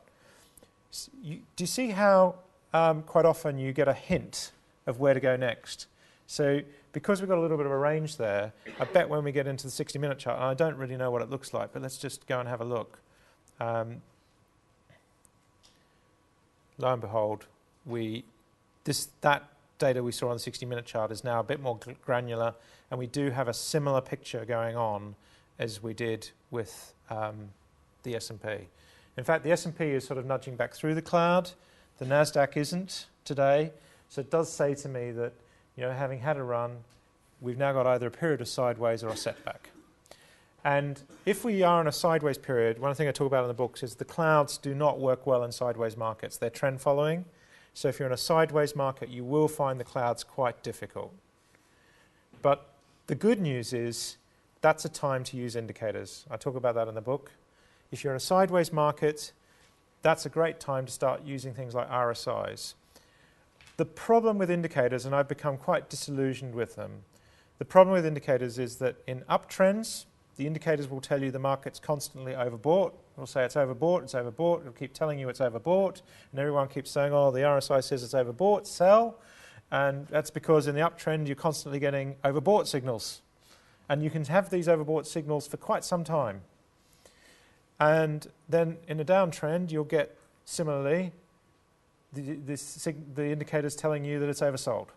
Do you see how quite often you get a hint of where to go next? So because we've got a little bit of a range there, I bet when we get into the 60-minute chart, and I don't really know what it looks like, but let's just go and have a look. Lo and behold, that data we saw on the 60-minute chart is now a bit more granular, and we do have a similar picture going on as we did with the S&P. In fact, the S&P is sort of nudging back through the cloud. The NASDAQ isn't today. So it does say to me that, having had a run, we've now got either a period of sideways or a setback. And if we are in a sideways period, one thing I talk about in the books is the clouds do not work well in sideways markets. They're trend following. So if you're in a sideways market, you will find the clouds quite difficult. But the good news is that's a time to use indicators. I talk about that in the book. If you're in a sideways market, that's a great time to start using things like RSIs. The problem with indicators, and I've become quite disillusioned with them, the problem with indicators is that in uptrends, the indicators will tell you the market's constantly overbought. It'll say it's overbought, it's overbought. It'll keep telling you it's overbought. And everyone keeps saying, oh, the RSI says it's overbought, sell. And that's because in the uptrend, you're constantly getting overbought signals. And you can have these overbought signals for quite some time. And then in a downtrend, you'll get, similarly, the indicators telling you that it's oversold.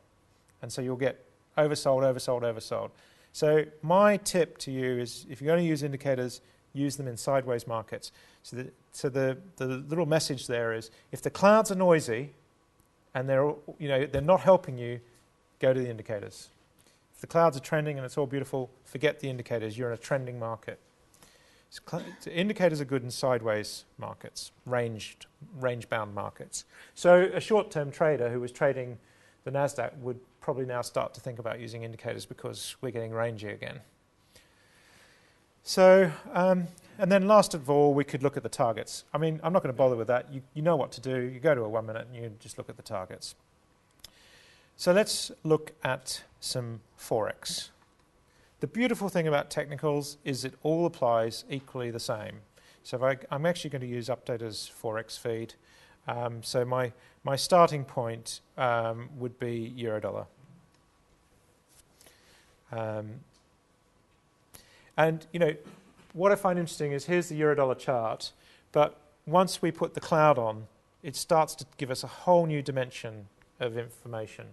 And so you'll get oversold, oversold, oversold. So my tip to you is, if you're going to use indicators, use them in sideways markets. So the little message there is, if the clouds are noisy and they're not helping you, go to the indicators. If the clouds are trending and it's all beautiful, forget the indicators. You're in a trending market. So indicators are good in sideways markets, range-bound markets. So a short-term trader who was trading the NASDAQ would probably now start to think about using indicators because we're getting rangy again. So, and then last of all, we could look at the targets. I mean, I'm not going to bother with that. You know what to do. You go to a 1 minute and you just look at the targets. So let's look at some Forex. The beautiful thing about technicals is it all applies equally the same. So I'm actually going to use Updata's Forex feed. So my starting point would be euro-dollar. And what I find interesting is here's the euro-dollar chart, but once we put the cloud on, it starts to give us a whole new dimension of information.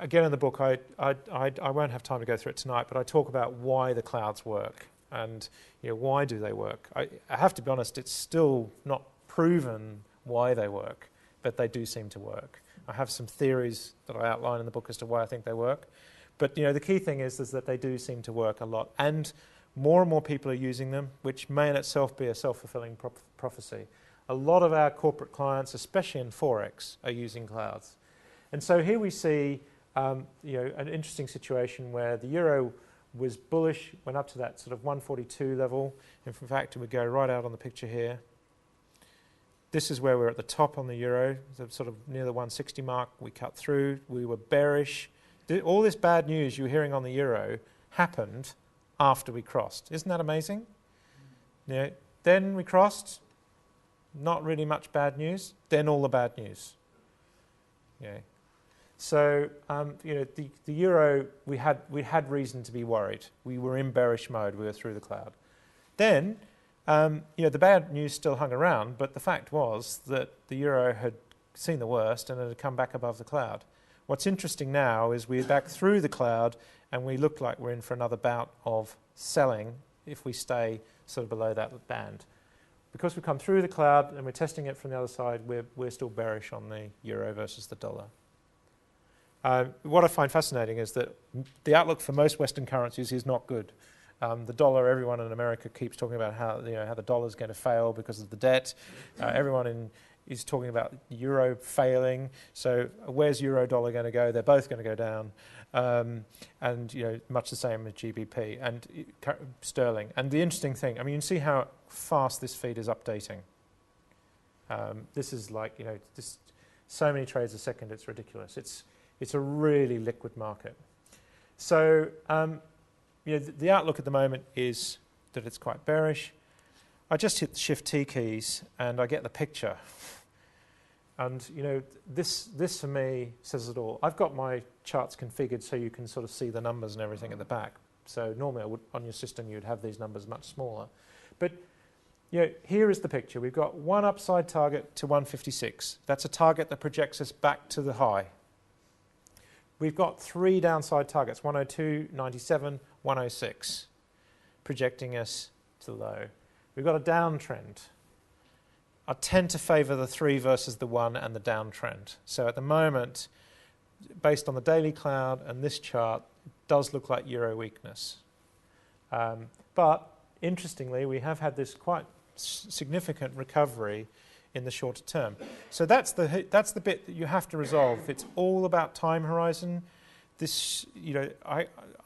Again, in the book, I won't have time to go through it tonight, but I talk about why the clouds work and why do they work. I have to be honest, it's still not proven why they work, but they do seem to work. I have some theories that I outline in the book as to why I think they work. But the key thing is that they do seem to work a lot, and more people are using them, which may in itself be a self-fulfilling prophecy. A lot of our corporate clients, especially in Forex, are using clouds. And so here we see an interesting situation where the euro was bullish, went up to that sort of 142 level. In fact, it would go right out on the picture here. This is where we're at the top on the euro, sort of near the 160 mark. We cut through. We were bearish. All this bad news you were hearing on the euro happened after we crossed. Isn't that amazing? Yeah. Then we crossed. Not really much bad news. Then all the bad news. Yeah. So the euro, we had reason to be worried. We were in bearish mode. We were through the cloud. Then the bad news still hung around, but the fact was that the euro had seen the worst and it had come back above the cloud. What's interesting now is we're back through the cloud and we look like we're in for another bout of selling if we stay sort of below that band. Because we've come through the cloud and we're testing it from the other side, we're still bearish on the euro versus the dollar. What I find fascinating is that the outlook for most Western currencies is not good. The dollar, everyone in America keeps talking about how the dollar is going to fail because of the debt. Everyone is talking about euro failing. So where's euro dollar going to go? They're both going to go down, and much the same with GBP and sterling. And the interesting thing, you can see how fast this feed is updating. This is like just so many trades a second. It's ridiculous. It's a really liquid market. So. The outlook at the moment is that it's quite bearish. I just hit the Shift T keys and I get the picture. And this for me says it all. I've got my charts configured so you can sort of see the numbers and everything at the back. So normally on your system you'd have these numbers much smaller. But here is the picture. We've got one upside target to 156. That's a target that projects us back to the high. We've got three downside targets, 102, 97, 106, projecting us to low. We've got a downtrend. I tend to favour the 3 versus the 1 and the downtrend. So at the moment, based on the daily cloud and this chart, it does look like euro weakness. But interestingly, we have had this quite significant recovery in the shorter term. So that's the bit that you have to resolve. It's all about time horizon. This,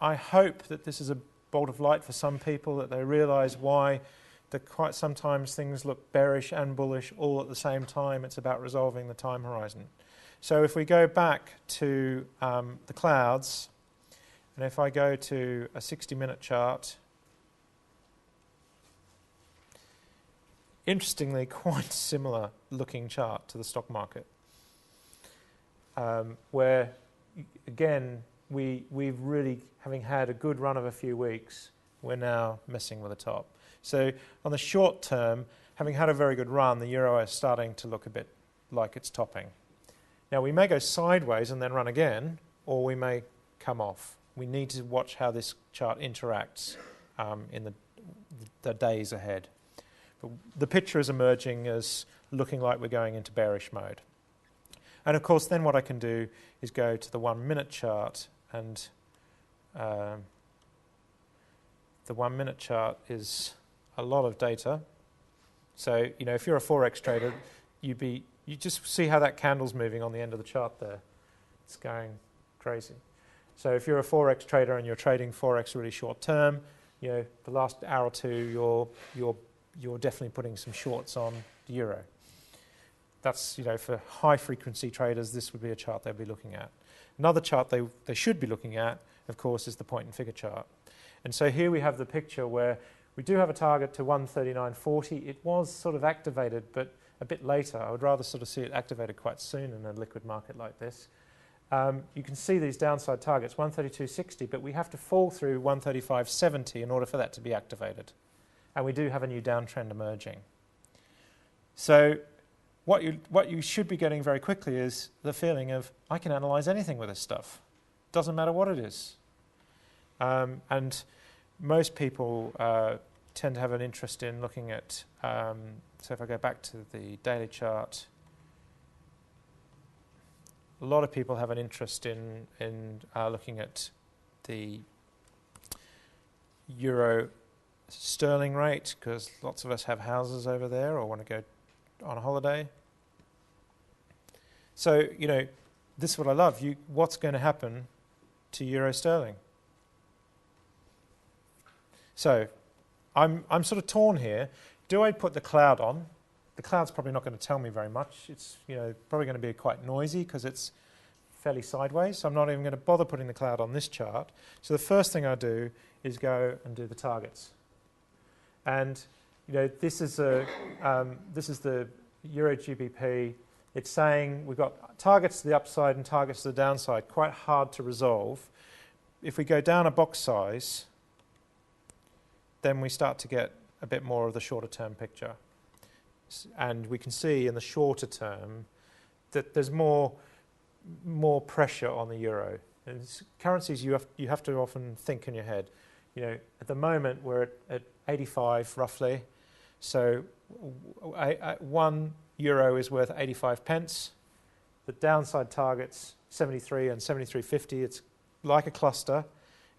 I hope that this is a bolt of light for some people, that they realise why quite sometimes things look bearish and bullish all at the same time. It's about resolving the time horizon. So if we go back to the clouds, and if I go to a 60-minute chart, interestingly, quite similar looking chart to the stock market, where, again, we've really, having had a good run of a few weeks, we're now messing with the top. So on the short term, having had a very good run, the euro is starting to look a bit like it's topping. Now, we may go sideways and then run again, or we may come off. We need to watch how this chart interacts in the days ahead. But the picture is emerging as looking like we're going into bearish mode. And of course, then what I can do is go to the 1-minute chart, and the 1-minute chart is a lot of data. So, if you're a Forex trader, you just see how that candle's moving on the end of the chart there. It's going crazy. So if you're a Forex trader and you're trading Forex really short term, the last hour or two, you're definitely putting some shorts on the euro. That's, for high frequency traders, this would be a chart they'd be looking at. Another chart they should be looking at, of course, is the point and figure chart. And so here we have the picture where we do have a target to 139.40. It was sort of activated, but a bit later. I would rather sort of see it activated quite soon in a liquid market like this. You can see these downside targets, 132.60, but we have to fall through 135.70 in order for that to be activated. And we do have a new downtrend emerging. So what you should be getting very quickly is the feeling of, I can analyze anything with this stuff. Doesn't matter what it is. And most people tend to have an interest in looking at, so if I go back to the daily chart, a lot of people have an interest in looking at the euro sterling rate, because lots of us have houses over there or want to go on a holiday. So, this is what I love. What's going to happen to euro sterling? So I'm sort of torn here. Do I put the cloud on? The cloud's probably not going to tell me very much. It's probably going to be quite noisy because it's fairly sideways. So I'm not even going to bother putting the cloud on this chart. So the first thing I do is go and do the targets. And this is the Euro GBP. It's saying we've got targets to the upside and targets to the downside. Quite hard to resolve. If we go down a box size, then we start to get a bit more of the shorter term picture. And we can see in the shorter term that there's more pressure on the euro. And currencies you have to often think in your head. At the moment we're at 85 roughly. So 1 euro is worth 85 pence. The downside target's 73 and 73.50. It's like a cluster.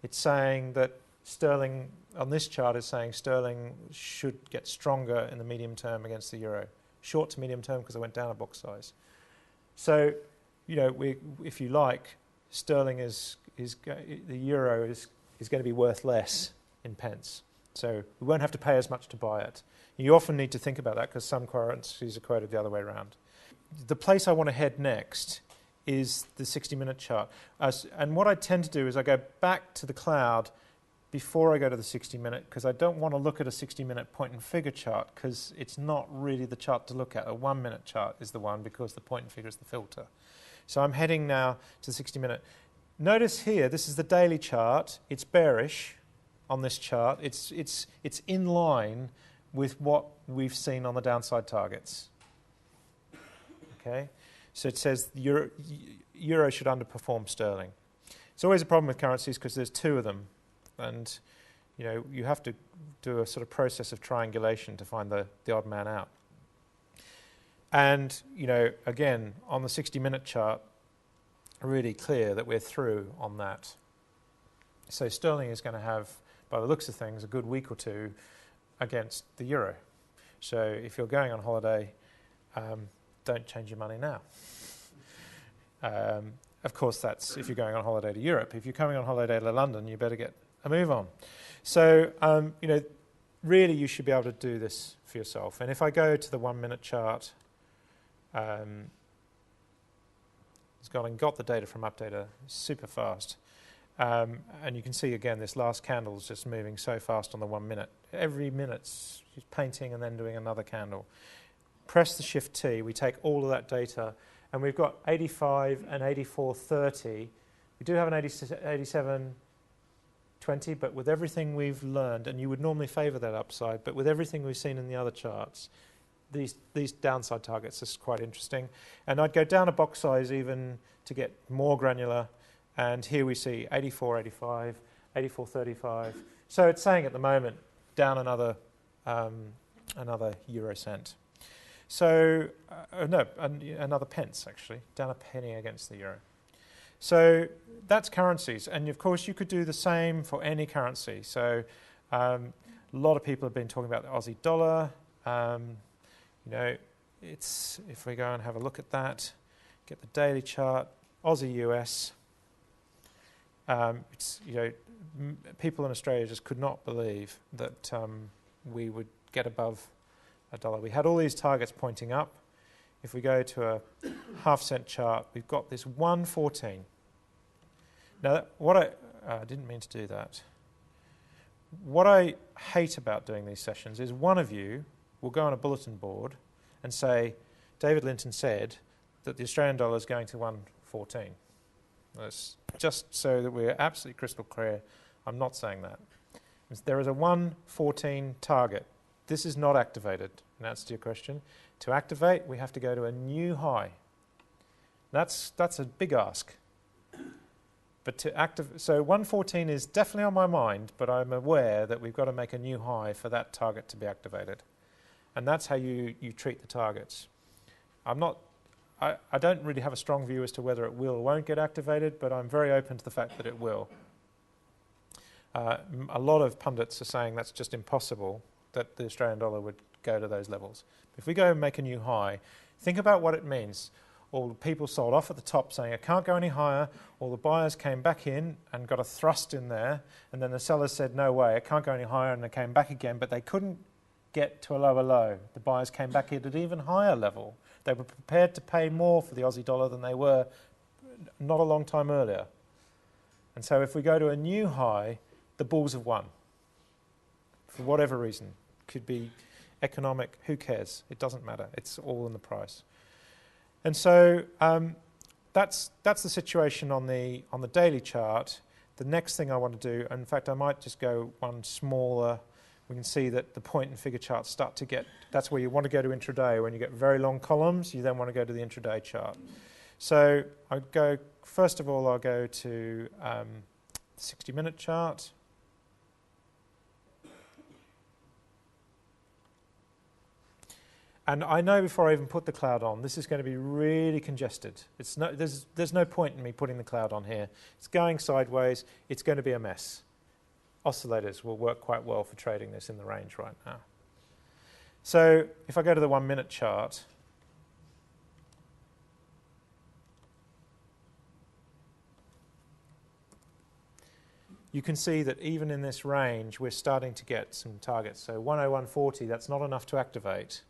It's saying that sterling, on this chart, is saying sterling should get stronger in the medium term against the euro. Short to medium term because it went down a box size. So, if you like, sterling the euro is going to be worth less in pence. So we won't have to pay as much to buy it. You often need to think about that because some currencies are quoted the other way around. The place I want to head next is the 60-minute chart. And what I tend to do is I go back to the cloud before I go to the 60-minute because I don't want to look at a 60-minute point-and-figure chart because it's not really the chart to look at. A 1-minute chart is the one because the point-and-figure is the filter. So I'm heading now to the 60-minute. Notice here, this is the daily chart. It's bearish on this chart. It's in line with what we've seen on the downside targets. Okay, so it says euro should underperform sterling. It's always a problem with currencies because there's two of them. And you have to do a sort of process of triangulation to find the odd man out. And again, on the 60-minute chart, really clear that we're through on that. So sterling is going to have, by the looks of things, a good week or two against the euro. So if you're going on holiday, don't change your money now. Of course, that's if you're going on holiday to Europe. If you're coming on holiday to London, you better get a move on. So, really you should be able to do this for yourself. And if I go to the 1-minute chart, it's got the data from Updata super fast. And you can see again this last candle is just moving so fast on the 1 minute. Every minute's just painting and then doing another candle. Press the Shift T, we take all of that data, and we've got 85 and 84.30. We do have an 87.20, but with everything we've learned, and you would normally favour that upside, but with everything we've seen in the other charts, these downside targets is quite interesting. And I'd go down a box size even to get more granular, and here we see 84.85, 84.35. So it's saying at the moment down another euro cent. So another pence actually, down a penny against the euro. So that's currencies, and of course you could do the same for any currency. So a lot of people have been talking about the Aussie dollar. It's if we go and have a look at that, get the daily chart, Aussie US. People in Australia just could not believe that we would get above $1. We had all these targets pointing up. If we go to a half-cent chart, we've got this 1.14. Now, I didn't mean to do that. What I hate about doing these sessions is one of you will go on a bulletin board and say, David Linton said that the Australian dollar is going to 1.14. That's just so that we're absolutely crystal clear. I'm not saying that. There is a 1.14 target. This is not activated, in answer to your question. To activate, we have to go to a new high. That's a big ask. But so 1.14 is definitely on my mind, but I'm aware that we've got to make a new high for that target to be activated. And that's how you treat the targets. I don't really have a strong view as to whether it will or won't get activated, but I'm very open to the fact that it will. A lot of pundits are saying that's just impossible, that the Australian dollar would go to those levels. If we go and make a new high, think about what it means. all the people sold off at the top saying it can't go any higher. All the buyers came back in and got a thrust in there, and then the sellers said, no way, it can't go any higher, and they came back again, but they couldn't get to a lower low. The buyers came back in at an even higher level. They were prepared to pay more for the Aussie dollar than they were not a long time earlier. And so if we go to a new high, the bulls have won. For whatever reason. Could be economic, who cares? It doesn't matter. It's all in the price. And so that's the situation on the daily chart. The next thing I want to do, and in fact I might just go one smaller. We can see that the point and figure charts start to get, that's where you want to go to intraday. When you get very long columns, you then want to go to the intraday chart. So I'll go, first of all, I'll go to the 60-minute chart. And I know before I even put the cloud on, this is going to be really congested. There's no point in me putting the cloud on here. It's going sideways. It's going to be a mess. Oscillators will work quite well for trading this in the range right now. So if I go to the 1-minute chart, you can see that even in this range, we're starting to get some targets. So 101.40, that's not enough to activate.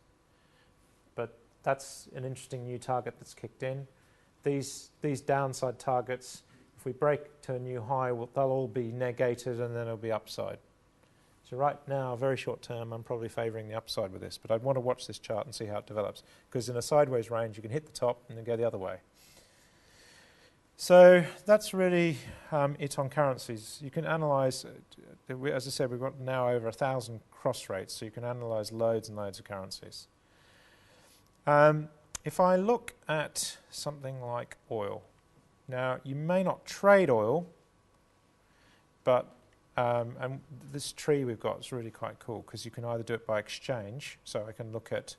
But that's an interesting new target that's kicked in. These downside targets, if we break to a new high, they'll all be negated and then it'll be upside. So right now, very short term, I'm probably favouring the upside with this, but I'd want to watch this chart and see how it develops. Because in a sideways range, you can hit the top and then go the other way. So that's really it on currencies. You can analyse, as I said, we've got now over 1,000 cross rates, so you can analyse loads and loads of currencies. If I look at something like oil, now you may not trade oil, but and this tree we've got is really quite cool because you can either do it by exchange, so I can look at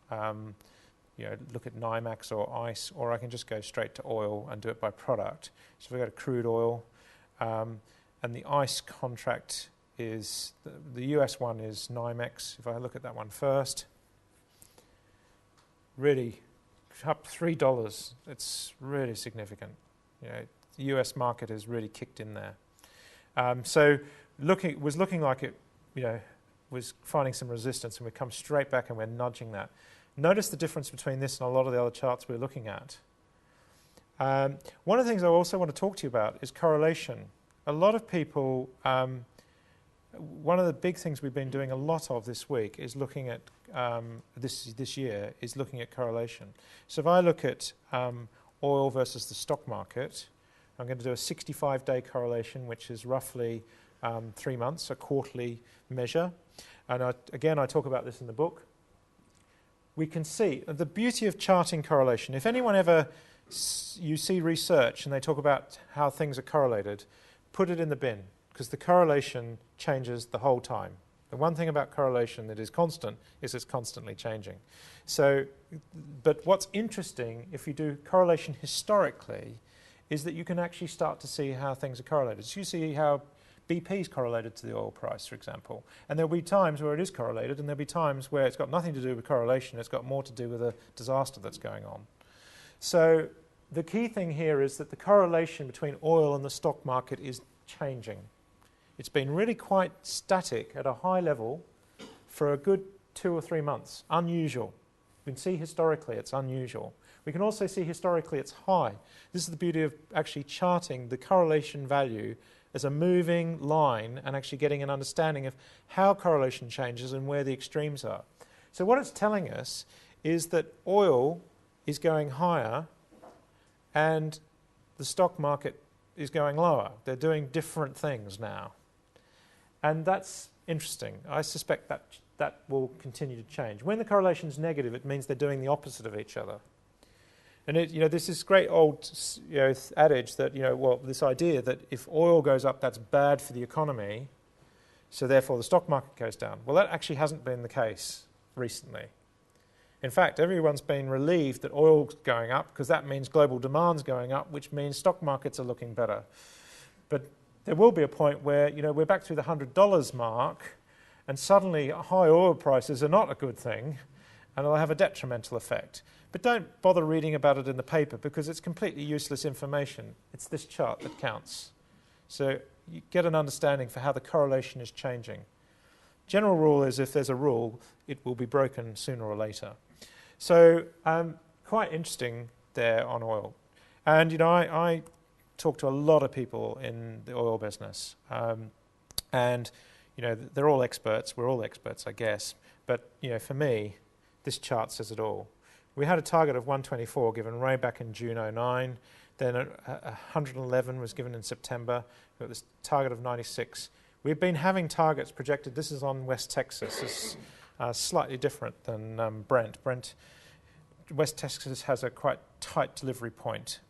look at NYMEX or ICE, or I can just go straight to oil and do it by product. So if we go to crude oil, and the ICE contract is the US one is NYMEX. If I look at that one first. Really up $3. It's really significant. The US market has really kicked in there. So was looking like it, was finding some resistance, and we come straight back and we're nudging that. Notice the difference between this and a lot of the other charts we're looking at. One of the things I also want to talk to you about is correlation. A lot of people, one of the big things we've been doing a lot of this week is looking at this year is looking at correlation. So if I look at oil versus the stock market, I'm going to do a 65-day correlation, which is roughly 3 months, a quarterly measure. And again, I talk about this in the book. We can see the beauty of charting correlation. If anyone ever, you see research and they talk about how things are correlated, put it in the bin, because the correlation changes the whole time. The one thing about correlation that is constant is it's constantly changing. So, but what's interesting, if you do correlation historically, is that you can actually start to see how things are correlated. So you see how BP is correlated to the oil price, for example. And there'll be times where it is correlated, and there'll be times where it's got nothing to do with correlation, it's got more to do with a disaster that's going on. So the key thing here is that the correlation between oil and the stock market is changing. It's been really quite static at a high level for a good 2 or 3 months. Unusual. We can see historically it's unusual. We can also see historically it's high. This is the beauty of actually charting the correlation value as a moving line and actually getting an understanding of how correlation changes and where the extremes are. So what it's telling us is that oil is going higher and the stock market is going lower. They're doing different things now. And that's interesting. I suspect that will continue to change. When the correlation is negative, it means they're doing the opposite of each other. And this is great old adage that, this idea that if oil goes up, that's bad for the economy, so therefore the stock market goes down. Well, that actually hasn't been the case recently. In fact, everyone's been relieved that oil's going up because that means global demand's going up, which means stock markets are looking better. But there will be a point where, we're back through the $100 mark, and suddenly high oil prices are not a good thing, and it'll have a detrimental effect. But don't bother reading about it in the paper because it's completely useless information. It's this chart that counts. So you get an understanding for how the correlation is changing. General rule is if there's a rule, it will be broken sooner or later. So quite interesting there on oil. And you know, I talk to a lot of people in the oil business, and you know, they're all experts. We're all experts, I guess. But you know, for me, this chart says it all. We had a target of 124 given way back in June 2009. Then 111 was given in September. We got this target of 96. We've been having targets projected. This is on West Texas. It's slightly different than Brent. West Texas has a quite tight delivery point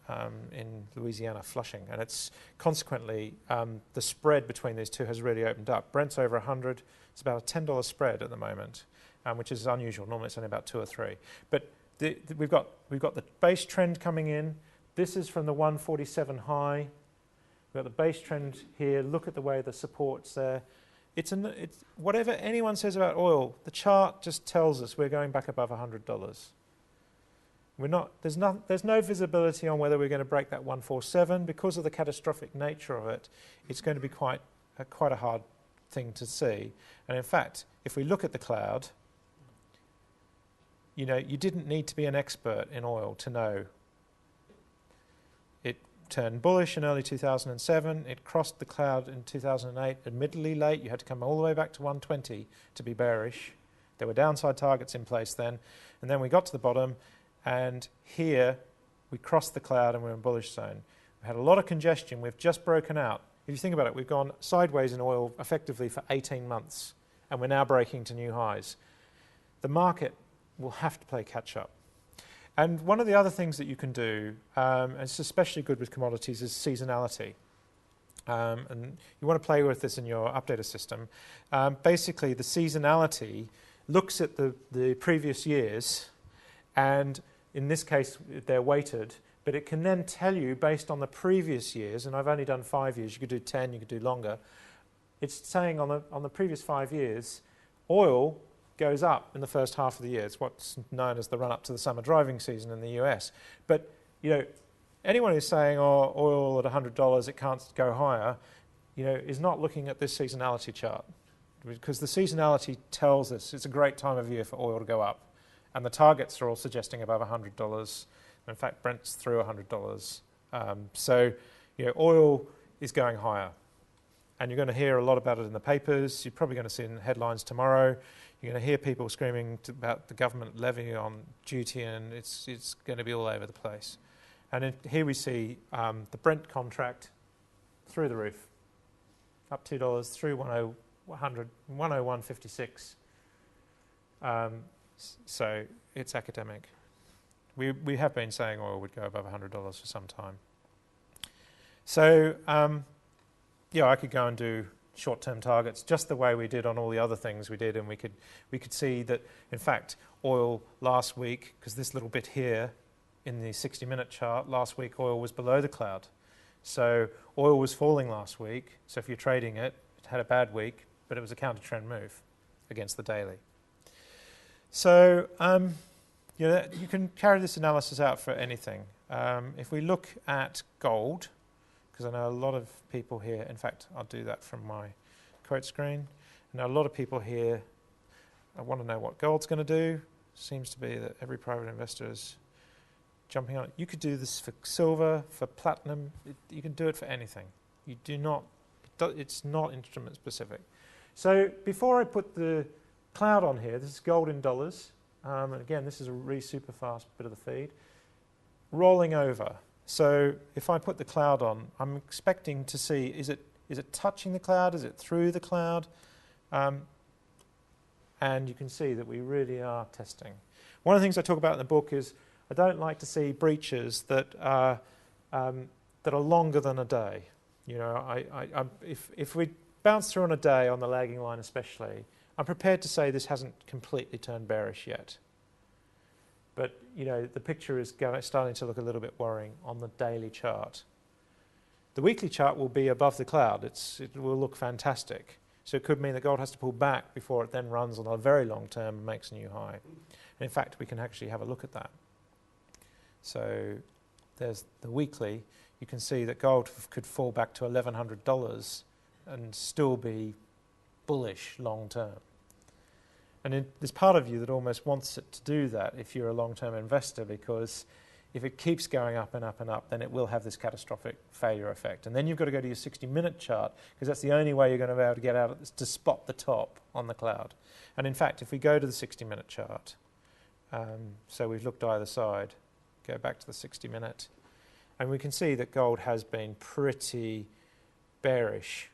in Louisiana, Flushing, and it's consequently the spread between these two has really opened up. Brent's over 100. It's about a $10 spread at the moment, which is unusual. Normally it's only about 2 or 3. But we've got the base trend coming in. This is from the 147 high. We've got the base trend here. Look at the way the support's there. It's whatever anyone says about oil, the chart just tells us we're going back above $100. There's no visibility on whether we're going to break that 147 because of the catastrophic nature of it. It's going to be quite a hard thing to see. And in fact, if we look at the cloud, you know, you didn't need to be an expert in oil to know. It turned bullish in early 2007. It crossed the cloud in 2008, admittedly late. You had to come all the way back to 120 to be bearish. There were downside targets in place then. And then we got to the bottom, and here we crossed the cloud and we're in bullish zone. We had a lot of congestion. We've just broken out. If you think about it, we've gone sideways in oil effectively for 18 months, and we're now breaking to new highs. The market will have to play catch up. And one of the other things that you can do, and it's especially good with commodities, is seasonality. And you want to play with this in your Updata system. Basically, the seasonality looks at the previous years, and in this case, they're weighted, but it can then tell you based on the previous years, and I've only done 5 years, you could do 10, you could do longer. It's saying on the previous 5 years, oil goes up in the first half of the year. It's what's known as the run-up to the summer driving season in the US. But you know, anyone who's saying, "Oh, oil at $100, it can't go higher," you know, is not looking at this seasonality chart, because the seasonality tells us it's a great time of year for oil to go up, and the targets are all suggesting above $100. In fact, Brent's through $100. So, you know, oil is going higher, and you're going to hear a lot about it in the papers. You're probably going to see it in headlines tomorrow. You're going to hear people screaming about the government levy on duty, and it's going to be all over the place. And here we see the Brent contract through the roof, up $2 through 101.56. So it's academic. We have been saying oil would go above $100 for some time. So yeah, I could go and do short-term targets just the way we did on all the other things we did, and we could see that, in fact, oil last week, because this little bit here in the 60-minute chart, last week oil was below the cloud. So oil was falling last week, so if you're trading it, it had a bad week, but it was a counter-trend move against the daily. So you know, you can carry this analysis out for anything. If we look at gold, because I know a lot of people here, in fact, I'll do that from my quote screen. I know a lot of people here want to know what gold's going to do. Seems to be that every private investor is jumping on it. You could do this for silver, for platinum. You can do it for anything. You do not, it's not instrument specific. So before I put the cloud on here, this is gold in dollars. And again, this is a really super fast bit of the feed. Rolling over. So if I put the cloud on, I'm expecting to see, is it touching the cloud? Is it through the cloud? And you can see that we really are testing. One of the things I talk about in the book is I don't like to see breaches that are longer than a day. You know, if we bounce through on a day on the lagging line especially, I'm prepared to say this hasn't completely turned bearish yet. But you know, the picture is starting to look a little bit worrying on the daily chart. The weekly chart will be above the cloud. It will look fantastic. So it could mean that gold has to pull back before it then runs on a very long term and makes a new high. And in fact, we can actually have a look at that. So there's the weekly. You can see that gold could fall back to $1,100 and still be bullish long term. And there's part of you that almost wants it to do that if you're a long-term investor, because if it keeps going up and up and up, then it will have this catastrophic failure effect. And then you've got to go to your 60-minute chart, because that's the only way you're going to be able to get out of this, to spot the top on the cloud. And in fact, if we go to the 60-minute chart, so we've looked either side, go back to the 60-minute, and we can see that gold has been pretty bearish.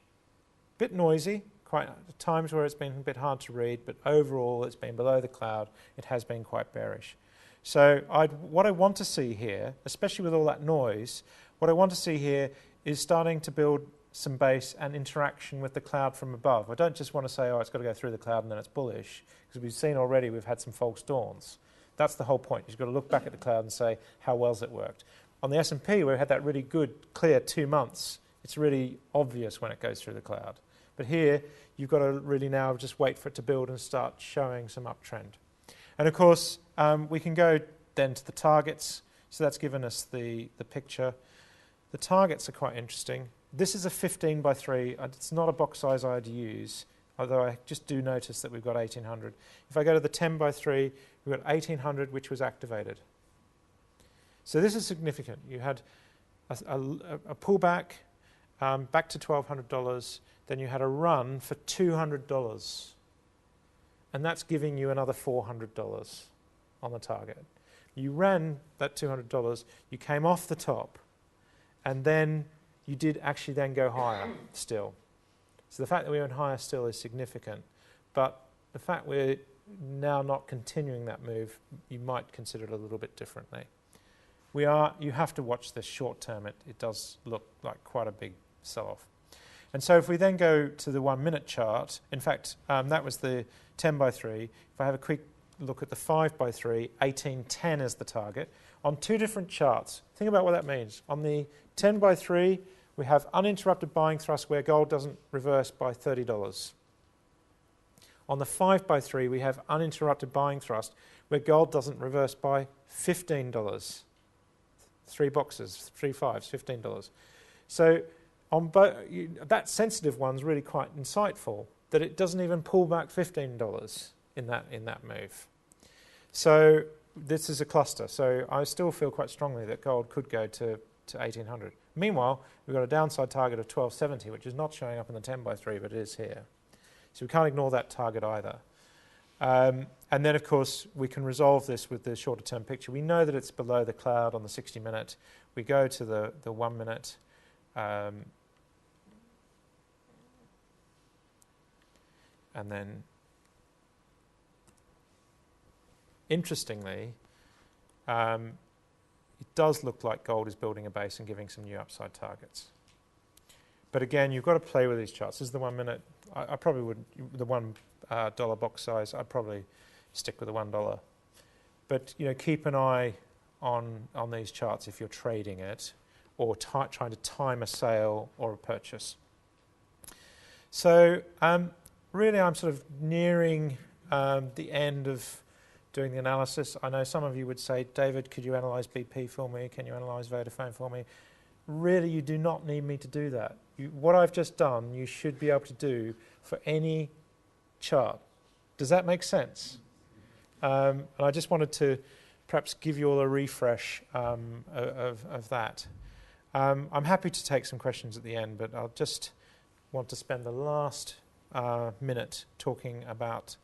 Bit noisy, quite times where it's been a bit hard to read, but overall it's been below the cloud. It has been quite bearish. So what I want to see here, especially with all that noise, what I want to see here is starting to build some base and interaction with the cloud from above. I don't just want to say, oh, it's got to go through the cloud and then it's bullish, because we've seen already we've had some false dawns. That's the whole point. You've got to look back at the cloud and say, how well's it worked? On the S&P, we had that really good, clear 2 months. It's really obvious when it goes through the cloud. But here, you've got to really now just wait for it to build and start showing some uptrend. And of course, we can go then to the targets. So that's given us the picture. The targets are quite interesting. This is a 15 by 3. It's not a box size I'd use, although I just do notice that we've got 1800. If I go to the 10 by 3, we've got 1800, which was activated. So this is significant. You had a pullback back to $1,200. Then you had a run for $200. And that's giving you another $400 on the target. You ran that $200, you came off the top, and then you did actually then go higher still. So the fact that we went higher still is significant. But the fact we're now not continuing that move, you might consider it a little bit differently. You have to watch this short term. It does look like quite a big sell-off. And so if we then go to the 1 minute chart, in fact, that was the 10 by 3. If I have a quick look at the 5 by 3, 1810 is the target. On 2 different charts, think about what that means. On the 10 by 3, we have uninterrupted buying thrust where gold doesn't reverse by $30. On the 5 by 3, we have uninterrupted buying thrust where gold doesn't reverse by $15. 3 boxes, 3 fives, $15. So on that sensitive one's really quite insightful, that it doesn't even pull back $15 in that move. So this is a cluster. So I still feel quite strongly that gold could go to 1800. Meanwhile, we've got a downside target of 1270, which is not showing up in the 10 by 3, but it is here. So we can't ignore that target either. And then, of course, we can resolve this with the shorter term picture. We know that it's below the cloud on the 60 minute. We go to the 1 minute. And then, interestingly, it does look like gold is building a base and giving some new upside targets. But again, you've got to play with these charts. This is the 1 minute. I probably would, the $1 box size, I'd probably stick with the $1. But keep an eye on these charts if you're trading it or trying to time a sale or a purchase. So really, I'm sort of nearing the end of doing the analysis. I know some of you would say, David, could you analyse BP for me? Can you analyse Vodafone for me? Really, you do not need me to do that. What I've just done, you should be able to do for any chart. Does that make sense? And I just wanted to perhaps give you all a refresh of that. I'm happy to take some questions at the end, but I'll just want to spend the last minute talking about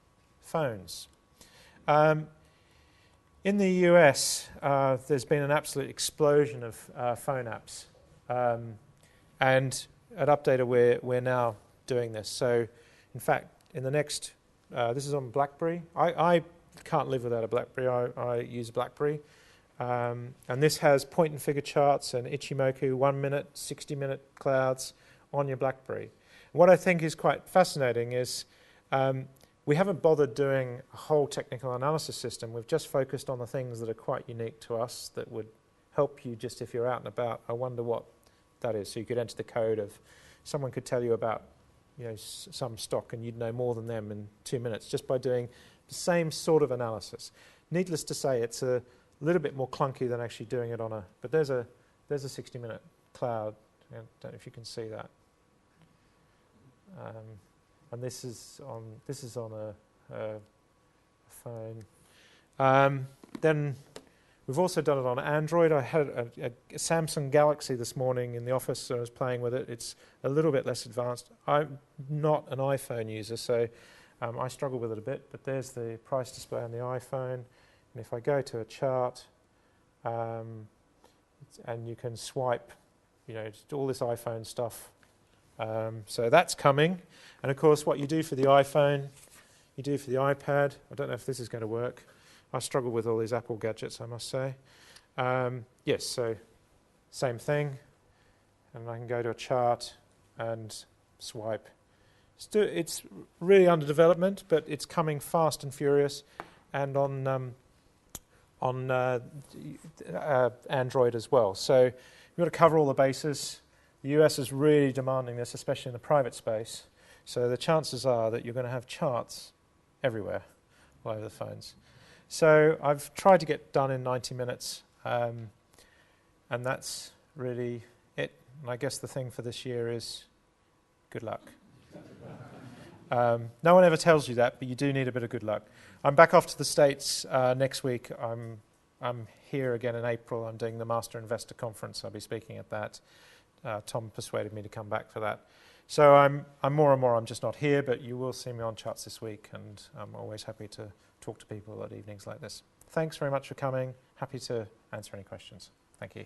phones. In the US, there's been an absolute explosion of phone apps. And at Updata, we're now doing this. So, in fact, in the next, this is on BlackBerry. I can't live without a BlackBerry. I use BlackBerry. And this has point and figure charts and Ichimoku 1 minute, 60-minute clouds on your BlackBerry. What I think is quite fascinating is we haven't bothered doing a whole technical analysis system. We've just focused on the things that are quite unique to us that would help you just if you're out and about. I wonder what that is. So you could enter the code of, someone could tell you about some stock, and you'd know more than them in 2 minutes just by doing the same sort of analysis. Needless to say, it's a little bit more clunky than actually doing it on a. But there's a 60-minute cloud. I don't know if you can see that. And this is on a phone. Then we've also done it on Android. I had a Samsung Galaxy this morning in the office, so I was playing with it. It's a little bit less advanced. I'm not an iPhone user, so I struggle with it a bit. But there's the price display on the iPhone. And if I go to a chart, and you can swipe, just all this iPhone stuff. So that's coming. And of course, what you do for the iPhone, you do for the iPad. I don't know if this is going to work. I struggle with all these Apple gadgets, I must say. Yes, so same thing. And I can go to a chart and swipe. It's really under development, but it's coming fast and furious. And on Android as well. So you've got to cover all the bases. The US is really demanding this, especially in the private space. So the chances are that you're going to have charts everywhere, all over the phones. So I've tried to get done in 90 minutes, and that's really it. And I guess the thing for this year is good luck. No one ever tells you that, but you do need a bit of good luck. I'm back off to the States next week. I'm here again in April. I'm doing the Master Investor Conference. I'll be speaking at that. Tom persuaded me to come back for that. So I'm more and more, I'm just not here, but you will see me on charts this week, and I'm always happy to talk to people at evenings like this. Thanks very much for coming. Happy to answer any questions. Thank you.